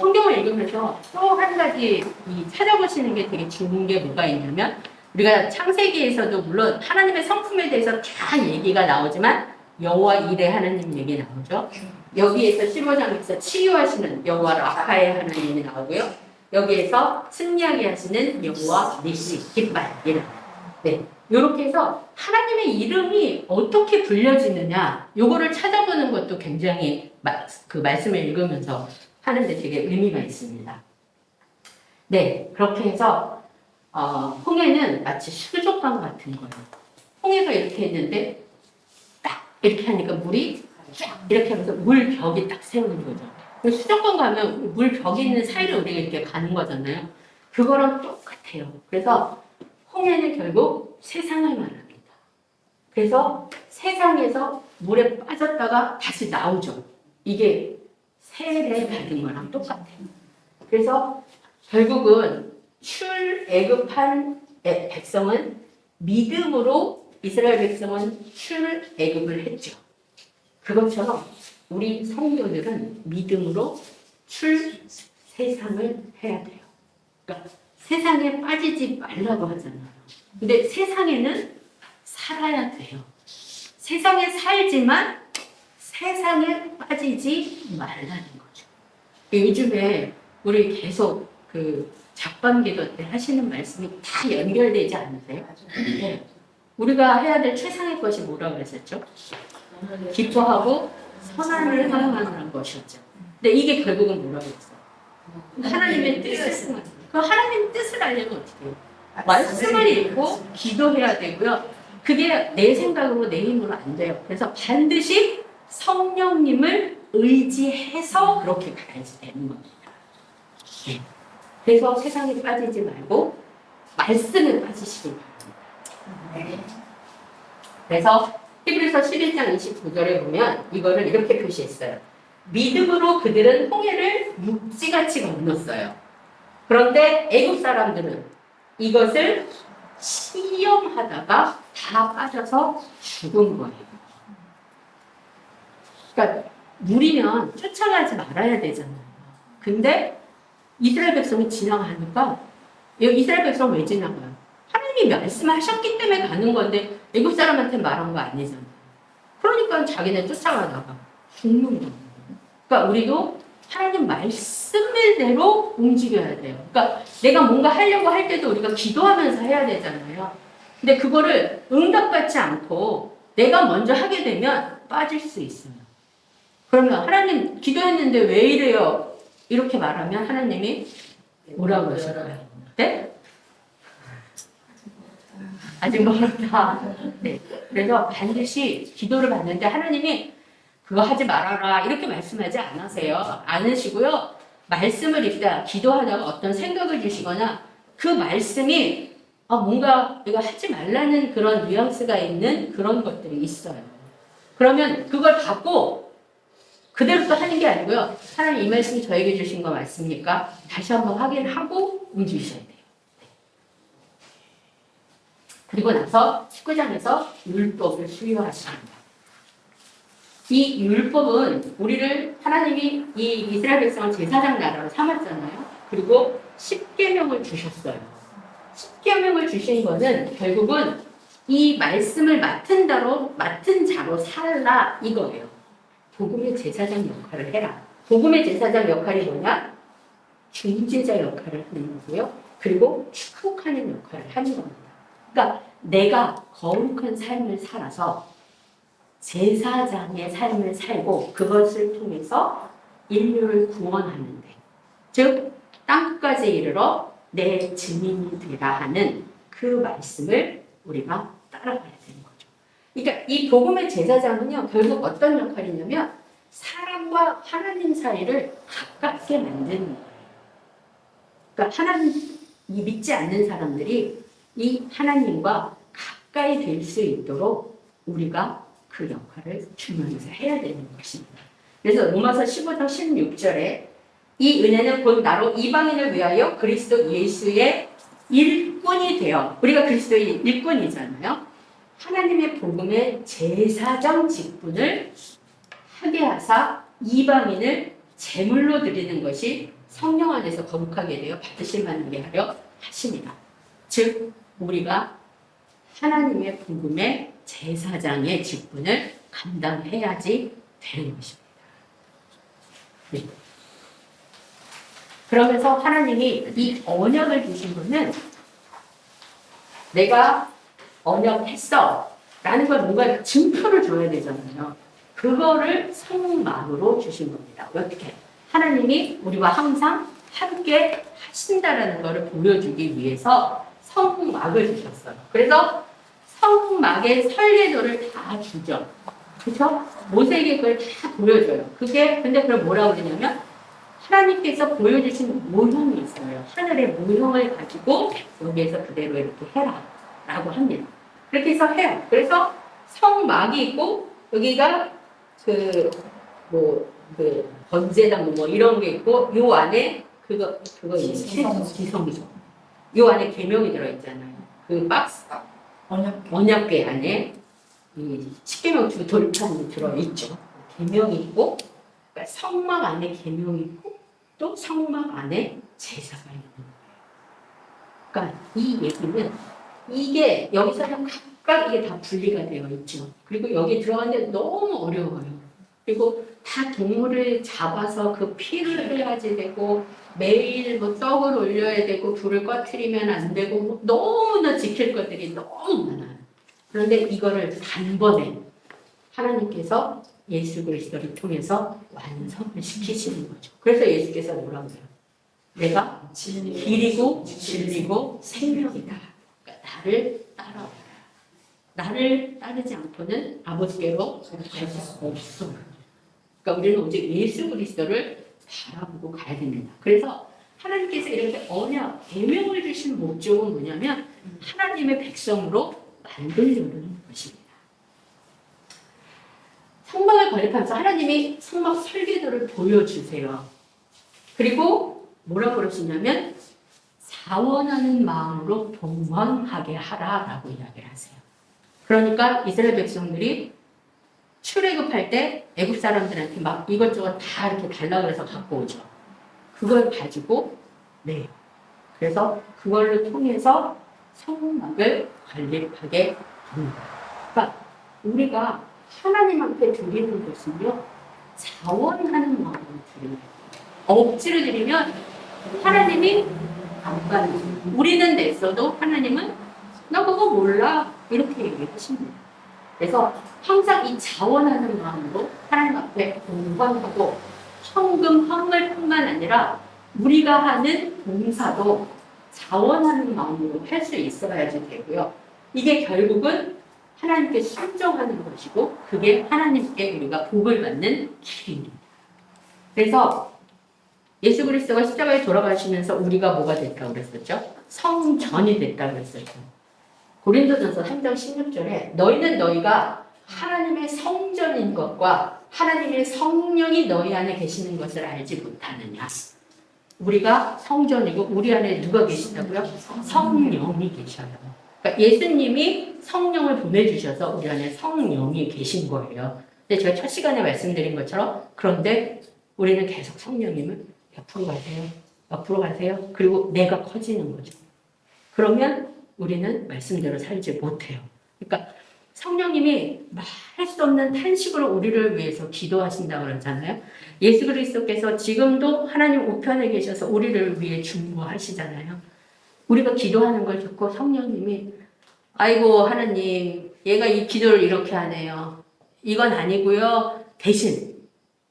성경을 읽으면서 또 한 가지 찾아보시는 게 되게 좋은 게 뭐가 있냐면, 우리가 창세기에서도 물론 하나님의 성품에 대해서 다 얘기가 나오지만 여호와 이레 하나님 얘기 나오죠. 여기에서 15장에서 치유하시는 여호와 라파의 하나님이 나오고요. 여기에서 승리하게 하시는 여호와 니시 깃발이라. 네, 이렇게 해서 하나님의 이름이 어떻게 불려지느냐, 요거를 찾아보는 것도 굉장히 그 말씀을 읽으면서 하는데 되게 의미가 있습니다. 네, 그렇게 해서 홍해는 마치 수족관 같은 거예요. 홍해가 이렇게 했는데 딱 이렇게 하니까 물이 쫙 이렇게 하면서 물벽이 딱 세우는 거죠. 수족관 가면 물벽이 있는 사이를 우리가 이렇게 가는 거잖아요. 그거랑 똑같아요. 그래서 홍해는 결국 세상을 말합니다. 그래서 세상에서 물에 빠졌다가 다시 나오죠. 이게 세례 받은 거랑 똑같아요. 그래서 결국은 출애굽한 백성은 믿음으로, 이스라엘 백성은 출애굽을 했죠. 그것처럼 우리 성도들은 믿음으로 세상을 해야 돼요. 그러니까 세상에 빠지지 말라고 하잖아요. 근데 세상에는 살아야 돼요. 세상에 살지만 세상에 빠지지 말라는 거죠. 요즘에 우리 계속 그 작반기도 때 하시는 말씀이 다 연결되지 않으세요? 네. 우리가 해야 될 최상의 것이 뭐라고 그랬었죠? 기뻐하고 선한을 사랑하는 것이었죠. 근데 이게 결국은 뭐라고 했어요? 하나님의 뜻을, 그 하나님 뜻을 알려면 어떻게 해요? 말씀을 읽고 기도해야 되고요. 그게 내 생각으로 내 힘으로 안 돼요. 그래서 반드시 성령님을 의지해서 그렇게 가야지 되는 겁니다. 네. 그래서 세상에 빠지지 말고 말씀에 빠지시길 바랍니다. 그래서 히브리서 11장 29절에 보면 이거를 이렇게 표시했어요. 믿음으로 그들은 홍해를 육지같이 건넜어요. 그런데 애굽 사람들은 이것을 시험하다가 다 빠져서 죽은 거예요. 그러니까 물이면 쫓아가지 말아야 되잖아요. 근데 이스라엘 백성이 지나가니까, 이스라엘 백성 왜 지나가요? 하나님이 말씀하셨기 때문에 가는 건데 애굽 사람한테 말한 거 아니잖아요. 그러니까 자기네 쫓아가다가 죽는 거예요. 그러니까 우리도 하나님 말씀대로 움직여야 돼요. 그러니까 내가 뭔가 하려고 할 때도 우리가 기도하면서 해야 되잖아요. 근데 그거를 응답받지 않고 내가 먼저 하게 되면 빠질 수 있어요. 그러면 하나님 기도했는데 왜 이래요? 이렇게 말하면 하나님이 뭐라고 하실까요? 네? 아직 멀었다. 네. 그래서 반드시 기도를 받는데 하나님이 그거 하지 말아라 이렇게 말씀하지 않으시고요. 말씀을 읽다 기도하다가 어떤 생각을 주시거나 그 말씀이 뭔가 이거 하지 말라는 그런 뉘앙스가 있는 그런 것들이 있어요. 그러면 그걸 받고 그대로 또 하는 게 아니고요. 하나님 이 말씀 저에게 주신 거 맞습니까? 다시 한번 확인하고 움직이셔야 돼요. 그리고 나서 19장에서 율법을 수요하십니다. 이 율법은 우리를 하나님이 이 이스라엘 백성을 제사장 나라로 삼았잖아요. 그리고 10계명을 주셨어요. 10계명을 주신 것은 결국은 이 말씀을 맡은 자로 살라 이거예요. 복음의 제사장 역할을 해라. 복음의 제사장 역할이 뭐냐? 중재자 역할을 하는 거고요. 그리고 축복하는 역할을 하는 겁니다. 그러니까 내가 거룩한 삶을 살아서 제사장의 삶을 살고 그것을 통해서 인류를 구원하는데, 즉 땅끝까지 이르러 내 증인이 되라 하는 그 말씀을 우리가 따라가야 되는 거죠. 그러니까 이 복음의 제사장은요, 결국 어떤 역할이냐면 사람과 하나님 사이를 가깝게 만드는 거예요. 그러니까 하나님이 믿지 않는 사람들이 이 하나님과 가까이 될 수 있도록 우리가 그 역할을 주면서 해야 되는 것입니다. 그래서 로마서 15장 16절에 이 은혜는 곧 나로 이방인을 위하여 그리스도 예수의 일꾼이 되어, 우리가 그리스도의 일꾼이잖아요. 하나님의 복음의 제사장 직분을 하게 하사 이방인을 제물로 드리는 것이 성령 안에서 거룩하게 되어 받으실 만하게 하려 하십니다. 즉 우리가 하나님의 복음의 제사장의 직분을 감당해야지 되는 것입니다. 네. 그러면서 하나님이 이 언약을 주신 것은 내가 언약했어 라는 걸 뭔가 증표를 줘야 되잖아요. 그거를 성막으로 주신 겁니다. 어떻게? 하나님이 우리와 항상 함께 하신다라는 것을 보여주기 위해서 성막을 주셨어요. 그래서 성막의 설계도를 다 주죠. 그렇죠? 모세에게 그걸 다 보여줘요. 그게 근데 그걸 뭐라고 그러냐면 하나님께서 보여주신 모형이 있어요. 하늘의 모형을 가지고 여기에서 그대로 이렇게 해라 라고 합니다. 그렇게 해서 해요. 그래서 성막이 있고 여기가 번제당 뭐 이런 게 있고 요 안에 그거 기성소. 요 안에 계명이 들어있잖아요. 그 박스 언약궤 안에 이 십계명 돌판이 들어있죠. 계명이 있고 그러니까 성막 안에 계명이 있고 또 성막 안에 제사가 있는 거예요. 그러니까 이 얘기는 이게 여기서는 각각 이게 다 분리가 되어 있죠. 그리고 여기 들어가는데 너무 어려워요. 그리고 다 동물을 잡아서 그 피를 흘려야지 되고 매일 뭐 떡을 올려야 되고 불을 꺼트리면 안 되고 뭐 너무나 지킬 것들이 너무 많아요. 그런데 이거를 단번에 하나님께서 예수 그리스도를 통해서 완성을 시키시는 거죠. 그래서 예수께서 뭐라고 해요? 내가 길이고 진리고 생명이다. 그러니까 나를 따라와라. 나를 따르지 않고는 아버지께로 갈 수 없어. 그러니까 우리는 오직 예수 그리스도를 바라보고 가야 됩니다. 그래서 하나님께서 이렇게 언약, 계명을 주신 목적은 뭐냐면 하나님의 백성으로 만들려는 것입니다. 성막을 건립하면서 하나님이 성막 설계도를 보여주세요. 그리고 뭐라고 그러시냐면 사원하는 마음으로 동원하게 하라라고 이야기를 하세요. 그러니까 이스라엘 백성들이 출애굽할 때 애굽 사람들한테 막 이것저것 다 이렇게 달라고 해서 갖고 오죠. 그걸 가지고 네. 그래서 그걸로 통해서 성막을 건립하게 됩니다. 그러니까 우리가 하나님한테 드리는 것은요, 자원하는 마음으로 드리는 거예요. 억지로 드리면 하나님이 안 받는. 우리는 냈어도 하나님은 나 그거 몰라 이렇게 얘기하십니다. 그래서 항상 이 자원하는 마음으로 하나님 앞에 공헌하고 헌금, 헌물뿐만 아니라 우리가 하는 봉사도 자원하는 마음으로 할 수 있어야지 되고요. 이게 결국은 하나님께 순종하는 것이고 그게 하나님께 우리가 복을 받는 길입니다. 그래서 예수 그리스도가 십자가에 돌아가시면서 우리가 뭐가 됐다고 그랬었죠? 성전이 됐다고 그랬었죠. 고린도전서 3장 16절에 너희는 너희가 하나님의 성전인 것과 하나님의 성령이 너희 안에 계시는 것을 알지 못하느냐. 우리가 성전이고 우리 안에 누가 계시다고요? 성령이 계셔요. 그러니까 예수님이 성령을 보내주셔서 우리 안에 성령이 계신 거예요. 근데 제가 첫 시간에 말씀드린 것처럼 그런데 우리는 계속 성령님을 옆으로 가세요. 옆으로 가세요. 그리고 내가 커지는 거죠. 그러면 우리는 말씀대로 살지 못해요. 그러니까 성령님이 말할 수 없는 탄식으로 우리를 위해서 기도하신다고 그러잖아요. 예수 그리스도께서 지금도 하나님 우편에 계셔서 우리를 위해 중보하시잖아요. 우리가 기도하는 걸 듣고 성령님이 아이고 하나님 얘가 이 기도를 이렇게 하네요. 이건 아니고요. 대신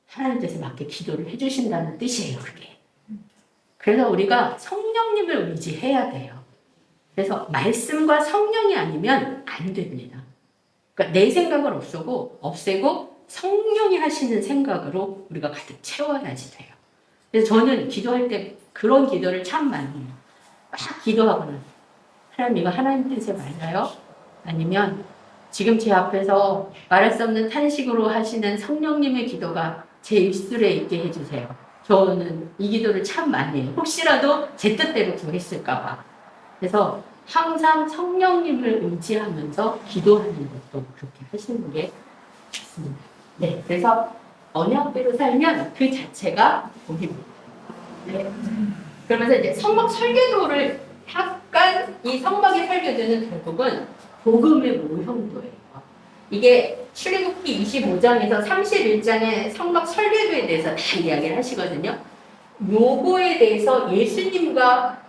하나님께서 맞게 기도를 해주신다는 뜻이에요. 그게. 그래서 우리가 성령님을 의지해야 돼요. 그래서 말씀과 성령이 아니면 안 됩니다. 그러니까 내 생각을 없애고 성령이 하시는 생각으로 우리가 가득 채워야지 돼요. 그래서 저는 기도할 때 그런 기도를 참 많이 해요. 막 기도하고는 하나님 이거 하나님 뜻에 맞아요? 아니면 지금 제 앞에서 말할 수 없는 탄식으로 하시는 성령님의 기도가 제 입술에 있게 해주세요. 저는 이 기도를 참 많이 해요. 혹시라도 제 뜻대로 구했을까 봐. 그래서 항상 성령님을 의지하면서 기도하는 것도 그렇게 하시는 게 좋습니다. 네, 그래서 언약대로 살면 그 자체가 복입니다. 네. 그러면서 이제 성막 설계도를 약간 이 성막의 설계도는 결국은 복음의 모형도예요. 이게 출애굽기 25장에서 31장의 성막 설계도에 대해서 다 이야기를 하시거든요. 요거에 대해서 예수님과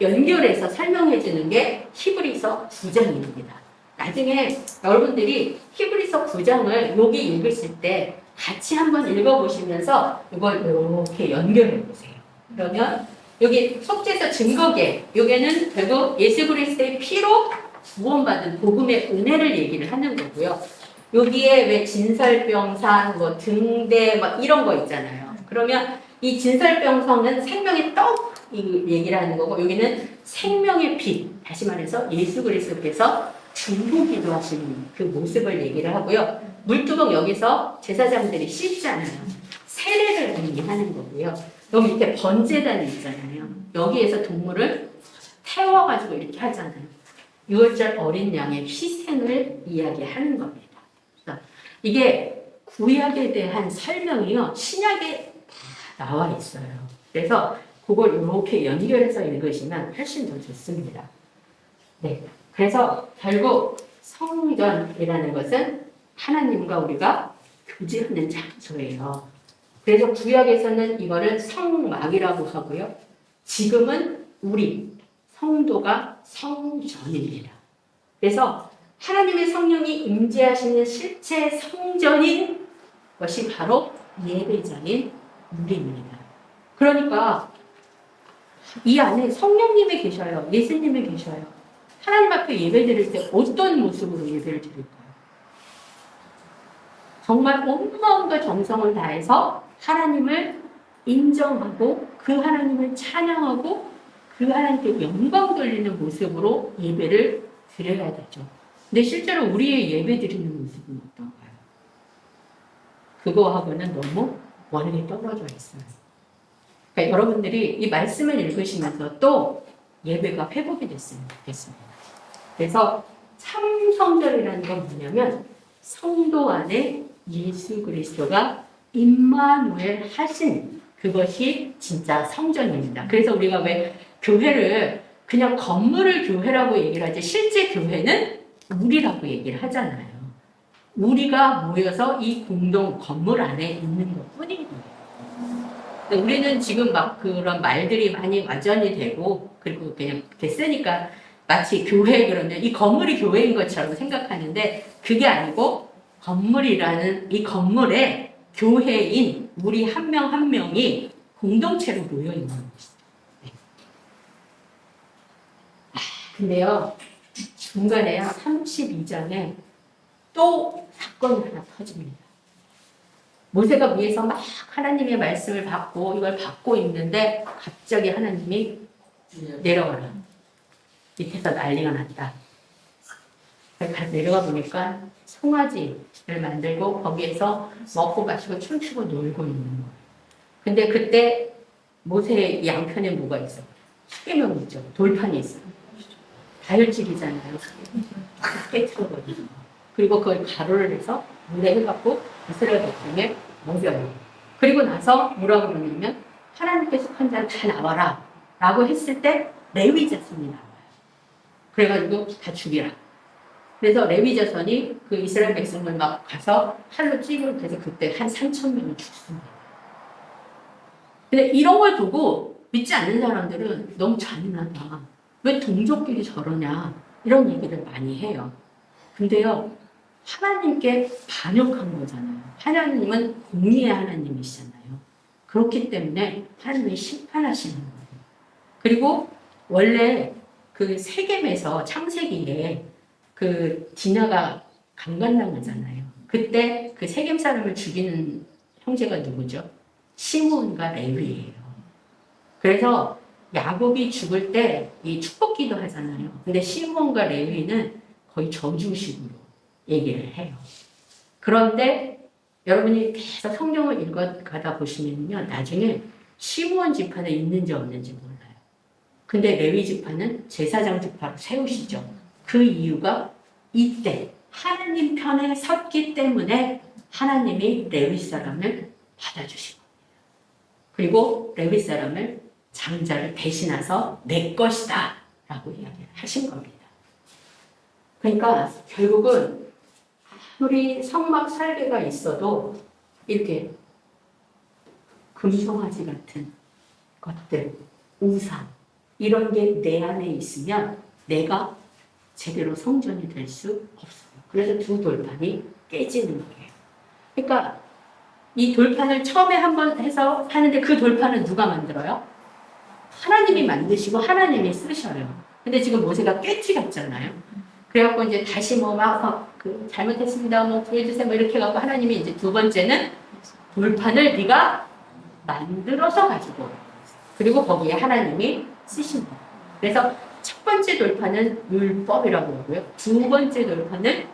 연결해서 설명해 주는 게 히브리서 9장입니다. 나중에 여러분들이 히브리서 9장을 여기 읽으실 때 같이 한번 읽어보시면서 이걸 이렇게 연결해 보세요. 그러면 여기 속죄서 증거계, 여기는 결국 예수 그리스도의 피로 구원받은 복음의 은혜를 얘기를 하는 거고요. 여기에 왜 진설병상, 뭐 등대, 막 이런 거 있잖아요. 그러면 이 진설병상은 생명의 떡 이 얘기를 하는 거고, 여기는 생명의 빛, 다시 말해서 예수 그리스도께서 중보기도 하시는 그 모습을 얘기를 하고요. 물두멍 여기서 제사장들이 씻잖아요. 세례를 의미하는 거고요. 여기 밑에 번제단이 있잖아요. 여기에서 동물을 태워가지고 이렇게 하잖아요. 6월절 어린 양의 희생을 이야기하는 겁니다. 그래서 이게 구약에 대한 설명이요. 신약에 다 나와 있어요. 그래서 그걸 이렇게 연결해서 읽으시면 훨씬 더 좋습니다. 네. 그래서 결국 성전이라는 것은 하나님과 우리가 교제하는 장소예요. 그래서 구약에서는 이거를 성막이라고 하고요. 지금은 우리 성도가 성전입니다. 그래서 하나님의 성령이 임재하시는 실제 성전인 것이 바로 예배장인 우리입니다. 그러니까 이 안에 성령님이 계셔요. 예수님이 계셔요. 하나님 앞에 예배 드릴 때 어떤 모습으로 예배를 드릴까요? 정말 온 마음과 정성을 다해서 하나님을 인정하고 그 하나님을 찬양하고 그 하나님께 영광 돌리는 모습으로 예배를 드려야 되죠. 근데 실제로 우리의 예배 드리는 모습은 어떤가요? 그거하고는 너무 멀리 떨어져 있어요. 그러니까 여러분들이 이 말씀을 읽으시면서 또 예배가 회복이 됐으면 좋겠습니다. 그래서 참 성전이라는 건 뭐냐면 성도 안에 예수 그리스도가 임마누엘 하신 그것이 진짜 성전입니다. 그래서 우리가 왜 교회를 그냥 건물을 교회라고 얘기를 하지 실제 교회는 우리라고 얘기를 하잖아요. 우리가 모여서 이 공동 건물 안에 있는 것 뿐입니다. 우리는 지금 막 그런 말들이 많이 와전이 되고 그리고 그냥 이렇게 쓰니까 마치 교회 그러면 이 건물이 교회인 것처럼 생각하는데 그게 아니고 건물이라는 이 건물에 교회인 우리 한 명 한 명이 공동체로 모여 있는 것이죠. 네. 근데요 중간에 32장에 또 사건이 하나 터집니다. 모세가 위에서 막 하나님의 말씀을 받고 이걸 받고 있는데 갑자기 하나님이 내려와라. 밑에서 난리가 났다. 내려가 보니까 송아지를 만들고 거기에서 먹고 마시고 춤추고 놀고 있는 거예요. 근데 그때 모세 양편에 뭐가 있어? 십계명이 있죠. 돌판이 있어요. 다혈질이잖아요. 다 깨트려버리죠. 그리고 그걸 가루를 해서 물에 해갖고 이스라엘 백성에 먹여요. 그리고 나서 뭐라고 그러냐면 하나님께서 한 자를 다 나와라 라고 했을 때 레위 자손이 나와요. 그래가지고 다 죽이라. 그래서 레위 자손이 그 이스라엘 백성을 막 가서 칼로 찌르고 그래서 그때 한 3,000명이 죽습니다. 근데 이런 걸 보고 믿지 않는 사람들은 너무 잔인하다. 왜 동족끼리 저러냐. 이런 얘기를 많이 해요. 근데요, 하나님께 반역한 거잖아요. 하나님은 공의의 하나님이시잖아요. 그렇기 때문에 하나님이 심판하시는 거예요. 그리고 원래 그 세겜에서 창세기에 그 디나가 강간당하잖아요. 그때 그 세겜 사람을 죽이는 형제가 누구죠? 시므온과 레위예요. 그래서 야곱이 죽을 때 이 축복기도 하잖아요. 근데 시므온과 레위는 거의 저주식으로 얘기를 해요. 그런데 여러분이 계속 성경을 읽어가다 보시면요, 나중에 시므온 지파는 있는지 없는지 몰라요. 근데 레위 지파는 제사장 지파로 세우시죠. 그 이유가 이때 하나님 편에 섰기 때문에 하나님이 레위 사람을 받아주신 겁니다. 그리고 레위 사람을 장자를 대신해서 내 것이다 라고 이야기를 하신 겁니다. 그러니까 결국은 아무리 성막 살개가 있어도 이렇게 금송아지 같은 것들, 우상 이런 게 내 안에 있으면 내가 제대로 성전이 될 수 없어요. 그래서 두 돌판이 깨지는 거예요. 그러니까 이 돌판을 처음에 한번 해서 하는데 그 돌판은 누가 만들어요? 하나님이 만드시고 하나님이 쓰셔요. 근데 지금 모세가 깨뜨렸잖아요. 그래갖고 이제 다시 잘못했습니다. 구해주세요. 이렇게 해갖고 하나님이 이제 두 번째는 돌판을 네가 만들어서 가지고 그리고 거기에 하나님이 쓰신다. 그래서 첫 번째 돌판은 율법이라고 하고요. 두 번째 돌판은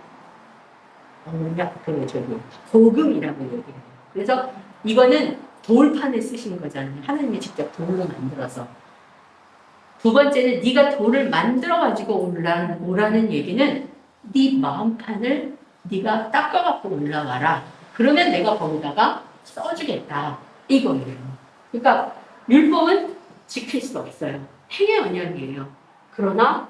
복음이라고 얘기해요. 그래서 이거는 돌판을 쓰신 거잖아요. 하나님이 직접 돌로 만들어서. 두 번째는 네가 돌을 만들어 가지고 오라는 얘기는 네 마음판을 네가 닦아갖고 올라와라. 그러면 내가 거기다가 써주겠다. 이거예요. 그러니까 율법은 지킬 수 없어요. 행의 언약이에요. 그러나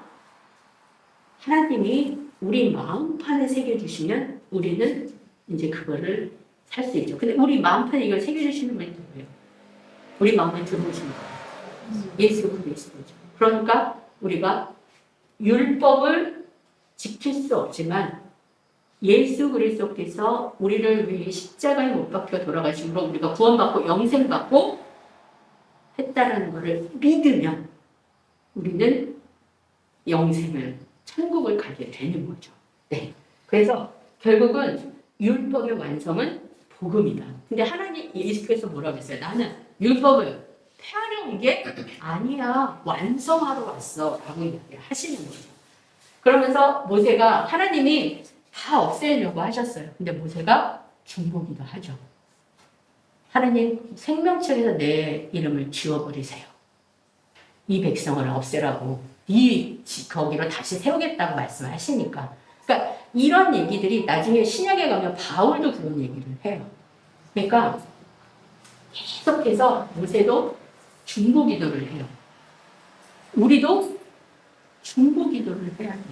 하나님이 우리 마음판에 새겨주시면 우리는 이제 그거를 살 수 있죠. 근데 우리 마음판에 이걸 새겨주시는 분이 누구예요? 우리 마음에 들어오시는 거예요. 예수 그리스도죠. 그러니까 우리가 율법을 지킬 수 없지만 예수 그리스도께서 우리를 위해 십자가에 못 박혀 돌아가심으로 우리가 구원받고 영생받고 했다라는 것을 믿으면 우리는 영생을 천국을 가게 되는 거죠. 네. 그래서 결국은 율법의 완성은 복음이다. 근데 하나님 예수께서 뭐라고 했어요? 나는 율법을 폐하려 온 게 아니야. 완성하러 왔어. 라고 하시는 거죠. 그러면서 모세가 하나님이 다 없애려고 하셨어요. 근데 모세가 중보기도 하죠. 하나님 생명책에서 내 이름을 지워버리세요. 이 백성을 없애라고 거기로 다시 세우겠다고 말씀하시니까. 그러니까 이런 얘기들이 나중에 신약에 가면 바울도 그런 얘기를 해요. 그러니까 계속해서 모세도 중보기도를 해요. 우리도 중보기도를 해야 돼요.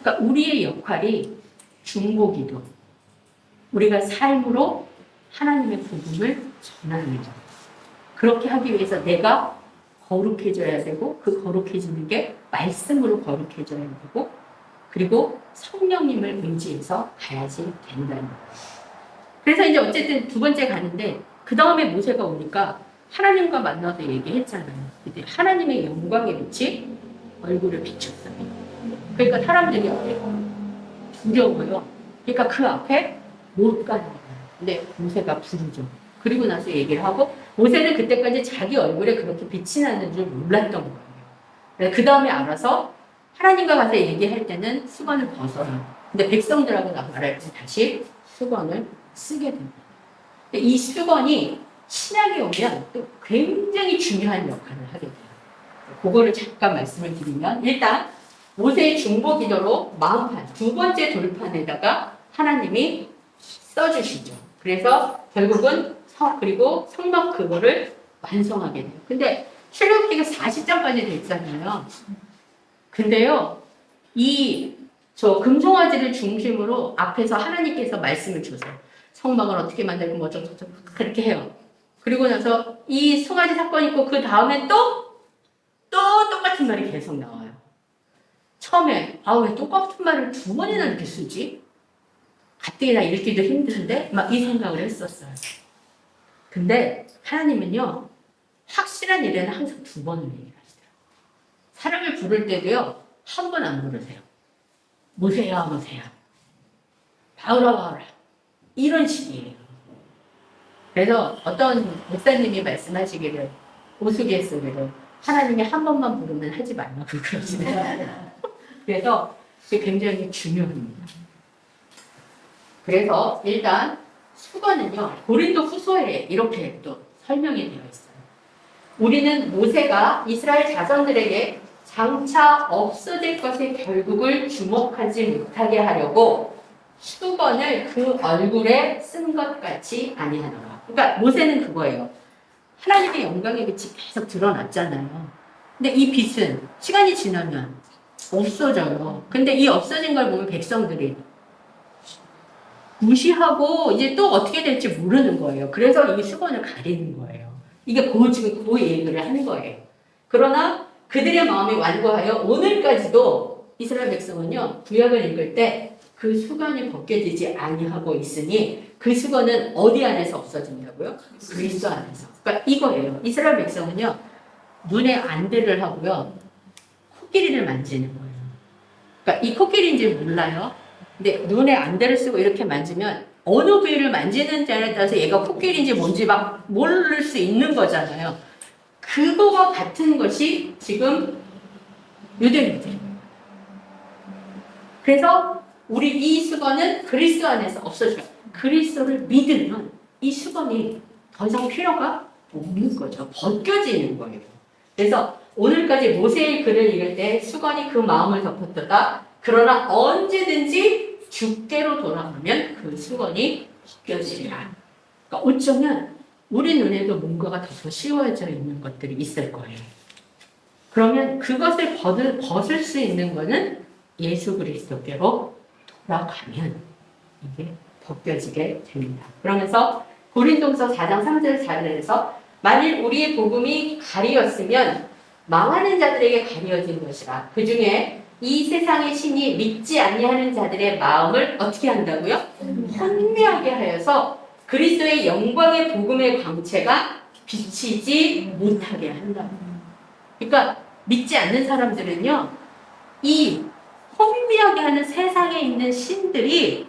그러니까 우리의 역할이 중보기도. 우리가 삶으로 하나님의 복음을 전하는 거죠. 그렇게 하기 위해서 내가 거룩해져야 되고 그 거룩해지는 게 말씀으로 거룩해져야 되고 그리고 성령님을 의지해서 가야지 된다는 거예요. 그래서 이제 어쨌든 두 번째 가는데 그 다음에 모세가 오니까 하나님과 만나서 얘기했잖아요. 근데 하나님의 영광의 빛이 얼굴을 비췄어요. 그러니까 사람들이 두려워요. 그러니까 그 앞에 못 가는 거예요. 근데 모세가 부르죠. 그리고 나서 얘기를 하고 모세는 그때까지 자기 얼굴에 그렇게 빛이 나는 줄 몰랐던 거예요. 그 다음에 알아서 하나님과 가서 얘기할 때는 수건을 벗어요. 근데 백성들하고 말할 때 다시 수건을 쓰게 됩니다. 이 수건이 신약에 오면 또 굉장히 중요한 역할을 하게 돼요. 그거를 잠깐 말씀을 드리면 일단 모세의 중보 기도로 마음판 두 번째 돌판에다가 하나님이 써주시죠. 그래서 결국은 그리고 성막 그거를 완성하게 돼요. 근데 출애굽기가 40장까지 돼 있잖아요. 근데요, 저 금송아지를 중심으로 앞에서 하나님께서 말씀을 주세요. 성막을 어떻게 만들고 뭐 어쩌고 그렇게 해요. 그리고 나서 이 송아지 사건 있고 그 다음에 또 똑같은 말이 계속 나와요. 처음에 왜 똑같은 말을 두 번이나 이렇게 쓰지? 가뜩이나 읽기도 힘든데 막 이 생각을 했었어요. 근데 하나님은요, 확실한 일에는 항상 두 번을 얘기하세요. 사람을 부를 때도요, 한 번 안 부르세요. 모세야, 모세야. 바울아, 바울아. 이런 식이에요. 그래서 어떤 목사님이 말씀하시기를, 우스갯소리로 하나님이 한 번만 부르면 하지 말라고 그러시네요. 그래서 그게 굉장히 중요합니다. 그래서 일단 수건은요, 고린도 후서에 이렇게 또 설명이 되어 있어요. 우리는 모세가 이스라엘 자손들에게 장차 없어질 것의 결국을 주목하지 못하게 하려고 수건을 그 얼굴에 쓴 것 같이 아니하노라. 그러니까 모세는 그거예요. 하나님의 영광의 빛이 계속 드러났잖아요. 근데 이 빛은 시간이 지나면 없어져요. 근데 이 없어진 걸 보면 백성들이 무시하고 이제 또 어떻게 될지 모르는 거예요. 그래서 이 수건을 가리는 거예요. 이게 지금 그 얘기를 하는 거예요. 그러나 그들의 마음이 완고하여 오늘까지도 이스라엘 백성은요, 구약을 읽을 때 그 수건이 벗겨지지 아니하고 있으니 그 수건은 어디 안에서 없어진다고요? 그리스도 안에서. 그러니까 이거예요. 이스라엘 백성은요, 눈에 안대를 하고요, 코끼리를 만지는 거예요. 그러니까 이 코끼리인지 몰라요. 근데 눈에 안대를 쓰고 이렇게 만지면 어느 부위를 만지는지에 따라서 얘가 코끼리인지 뭔지 막 모를 수 있는 거잖아요. 그거와 같은 것이 지금 유대인들입니다. 그래서 우리 이 수건은 그리스도 안에서 없어져요. 그리스도를 믿으면 이 수건이 더 이상 필요가 없는 거죠. 벗겨지는 거예요. 그래서 오늘까지 모세의 글을 읽을 때 수건이 그 마음을 덮었도다. 그러나 언제든지 주께로 돌아가면 그 수건이 벗겨지리라. 그러니까 어쩌면 우리 눈에도 뭔가가 더 씌워져 있는 것들이 있을 거예요. 그러면 그것을 벗을 수 있는 것은 예수 그리스도께로 돌아가면 이게 벗겨지게 됩니다. 그러면서 고린도서 4장 3절 4절에서 만일 우리의 복음이 가리었으면 망하는 자들에게 가리어진 것이라. 그 중에 이 세상의 신이 믿지 아니하는 자들의 마음을 어떻게 한다고요? 혼미하게 하여서 그리스도의 영광의 복음의 광채가 비치지 못하게 한다. 그러니까 믿지 않는 사람들은요, 이 혼미하게 하는 세상에 있는 신들이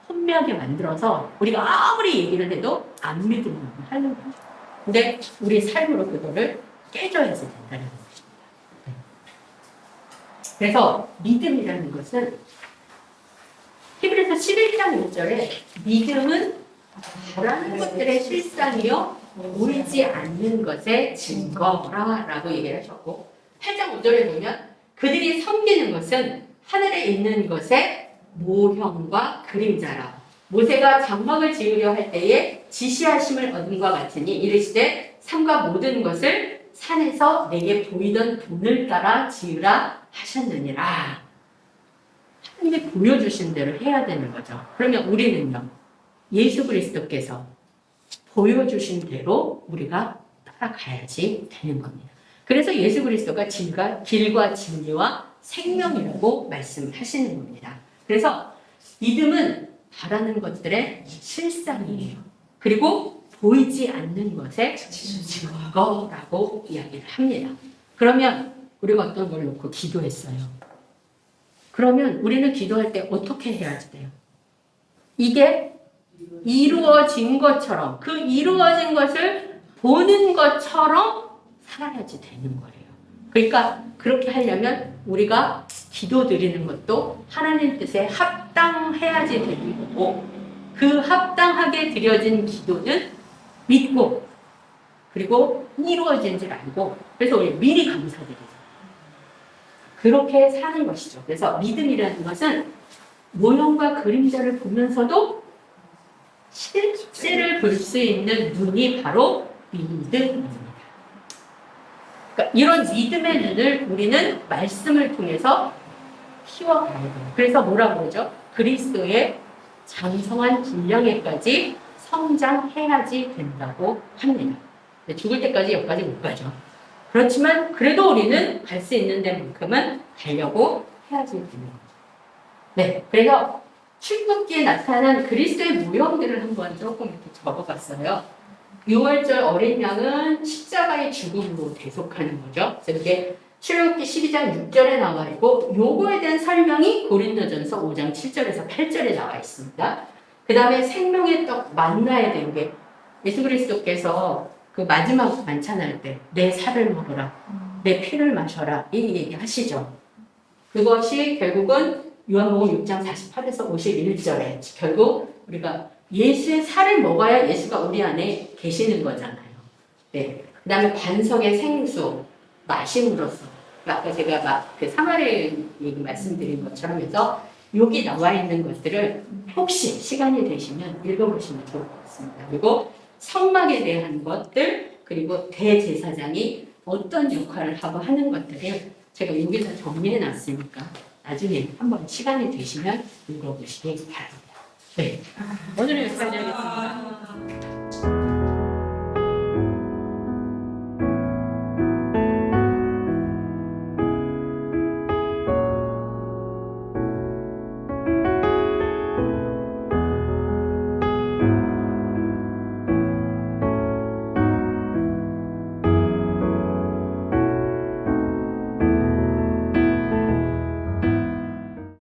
혼미하게 만들어서 우리가 아무리 얘기를 해도 안 믿으려고 하는 거죠. 근데 우리 삶으로 그거를 깨줘야지 된다는 것입니다. 그래서 믿음이라는 것은 히브리서 11장 1절에 믿음은 바라는 것들의 실상이요 보이지 않는 것의 증거라 라고 얘기를 하셨고 8장 5절에 보면 그들이 섬기는 것은 하늘에 있는 것의 모형과 그림자라. 모세가 장막을 지으려 할 때에 지시하심을 얻은과 같으니 이르시되 삼가 모든 것을 산에서 내게 보이던 돈을 따라 지으라 하셨느니라. 하나님이 보여주신 대로 해야 되는 거죠. 그러면 우리는요, 예수 그리스도께서 보여주신 대로 우리가 따라가야지 되는 겁니다. 그래서 예수 그리스도가 길과 진리와 생명이라고 말씀하시는 겁니다. 그래서 믿음은 바라는 것들의 실상이에요. 그리고 보이지 않는 것의 증거라고 이야기를 합니다. 그러면 우리가 어떤 걸 놓고 기도했어요. 그러면 우리는 기도할 때 어떻게 해야 돼요? 이게 이루어진 것처럼, 그 이루어진 것을 보는 것처럼 살아야지 되는 거예요. 그러니까 그렇게 하려면 우리가 기도 드리는 것도 하나님 뜻에 합당해야지 되는 거고, 그 합당하게 드려진 기도는 믿고 그리고 이루어진 줄 알고, 그래서 우리 미리 감사드리죠. 그렇게 사는 것이죠. 그래서 믿음이라는 것은 모형과 그림자를 보면서도 실제를 볼 수 있는 눈이 바로 믿음입니다. 그러니까 이런 믿음의 눈을 우리는 말씀을 통해서 키워가야 돼요. 그래서 뭐라고 그러죠? 그리스도의 장성한 분량에까지 성장해야지 된다고 합니다. 죽을 때까지 여기까지 못 가죠. 그렇지만 그래도 우리는 갈 수 있는 데만큼은 가려고 해야지 되는 거죠. 네, 그래서 출애굽기에 나타난 그리스도의 모형들을 한번 조금 이렇게 적어봤어요. 6월절 어린 양은 십자가의 죽음으로 대속하는 거죠. 그래서 이게 출애굽기 12장 6절에 나와 있고, 요거에 대한 설명이 고린도전서 5장 7절에서 8절에 나와 있습니다. 그 다음에 생명의 떡 만나야 되는 게, 예수 그리스도께서 그 마지막 만찬할 때 내 살을 먹어라, 내 피를 마셔라, 이 얘기 하시죠. 그것이 결국은 요한복음 6장 48에서 51절에 결국 우리가 예수의 살을 먹어야 예수가 우리 안에 계시는 거잖아요. 네. 그 다음에 반석의 생수 마심으로써, 아까 제가 막 그 사마리 얘기 말씀드린 것처럼 해서 여기 나와 있는 것들을 혹시 시간이 되시면 읽어보시면 좋을 것 같습니다. 그리고 성막에 대한 것들, 그리고 대제사장이 어떤 역할을 하고 하는 것들을 제가 여기서 정리해 놨으니까 나중에 한번 시간이 되시면 읽어보시기 바랍니다. 네. 오늘은 여기까지 하겠습니다.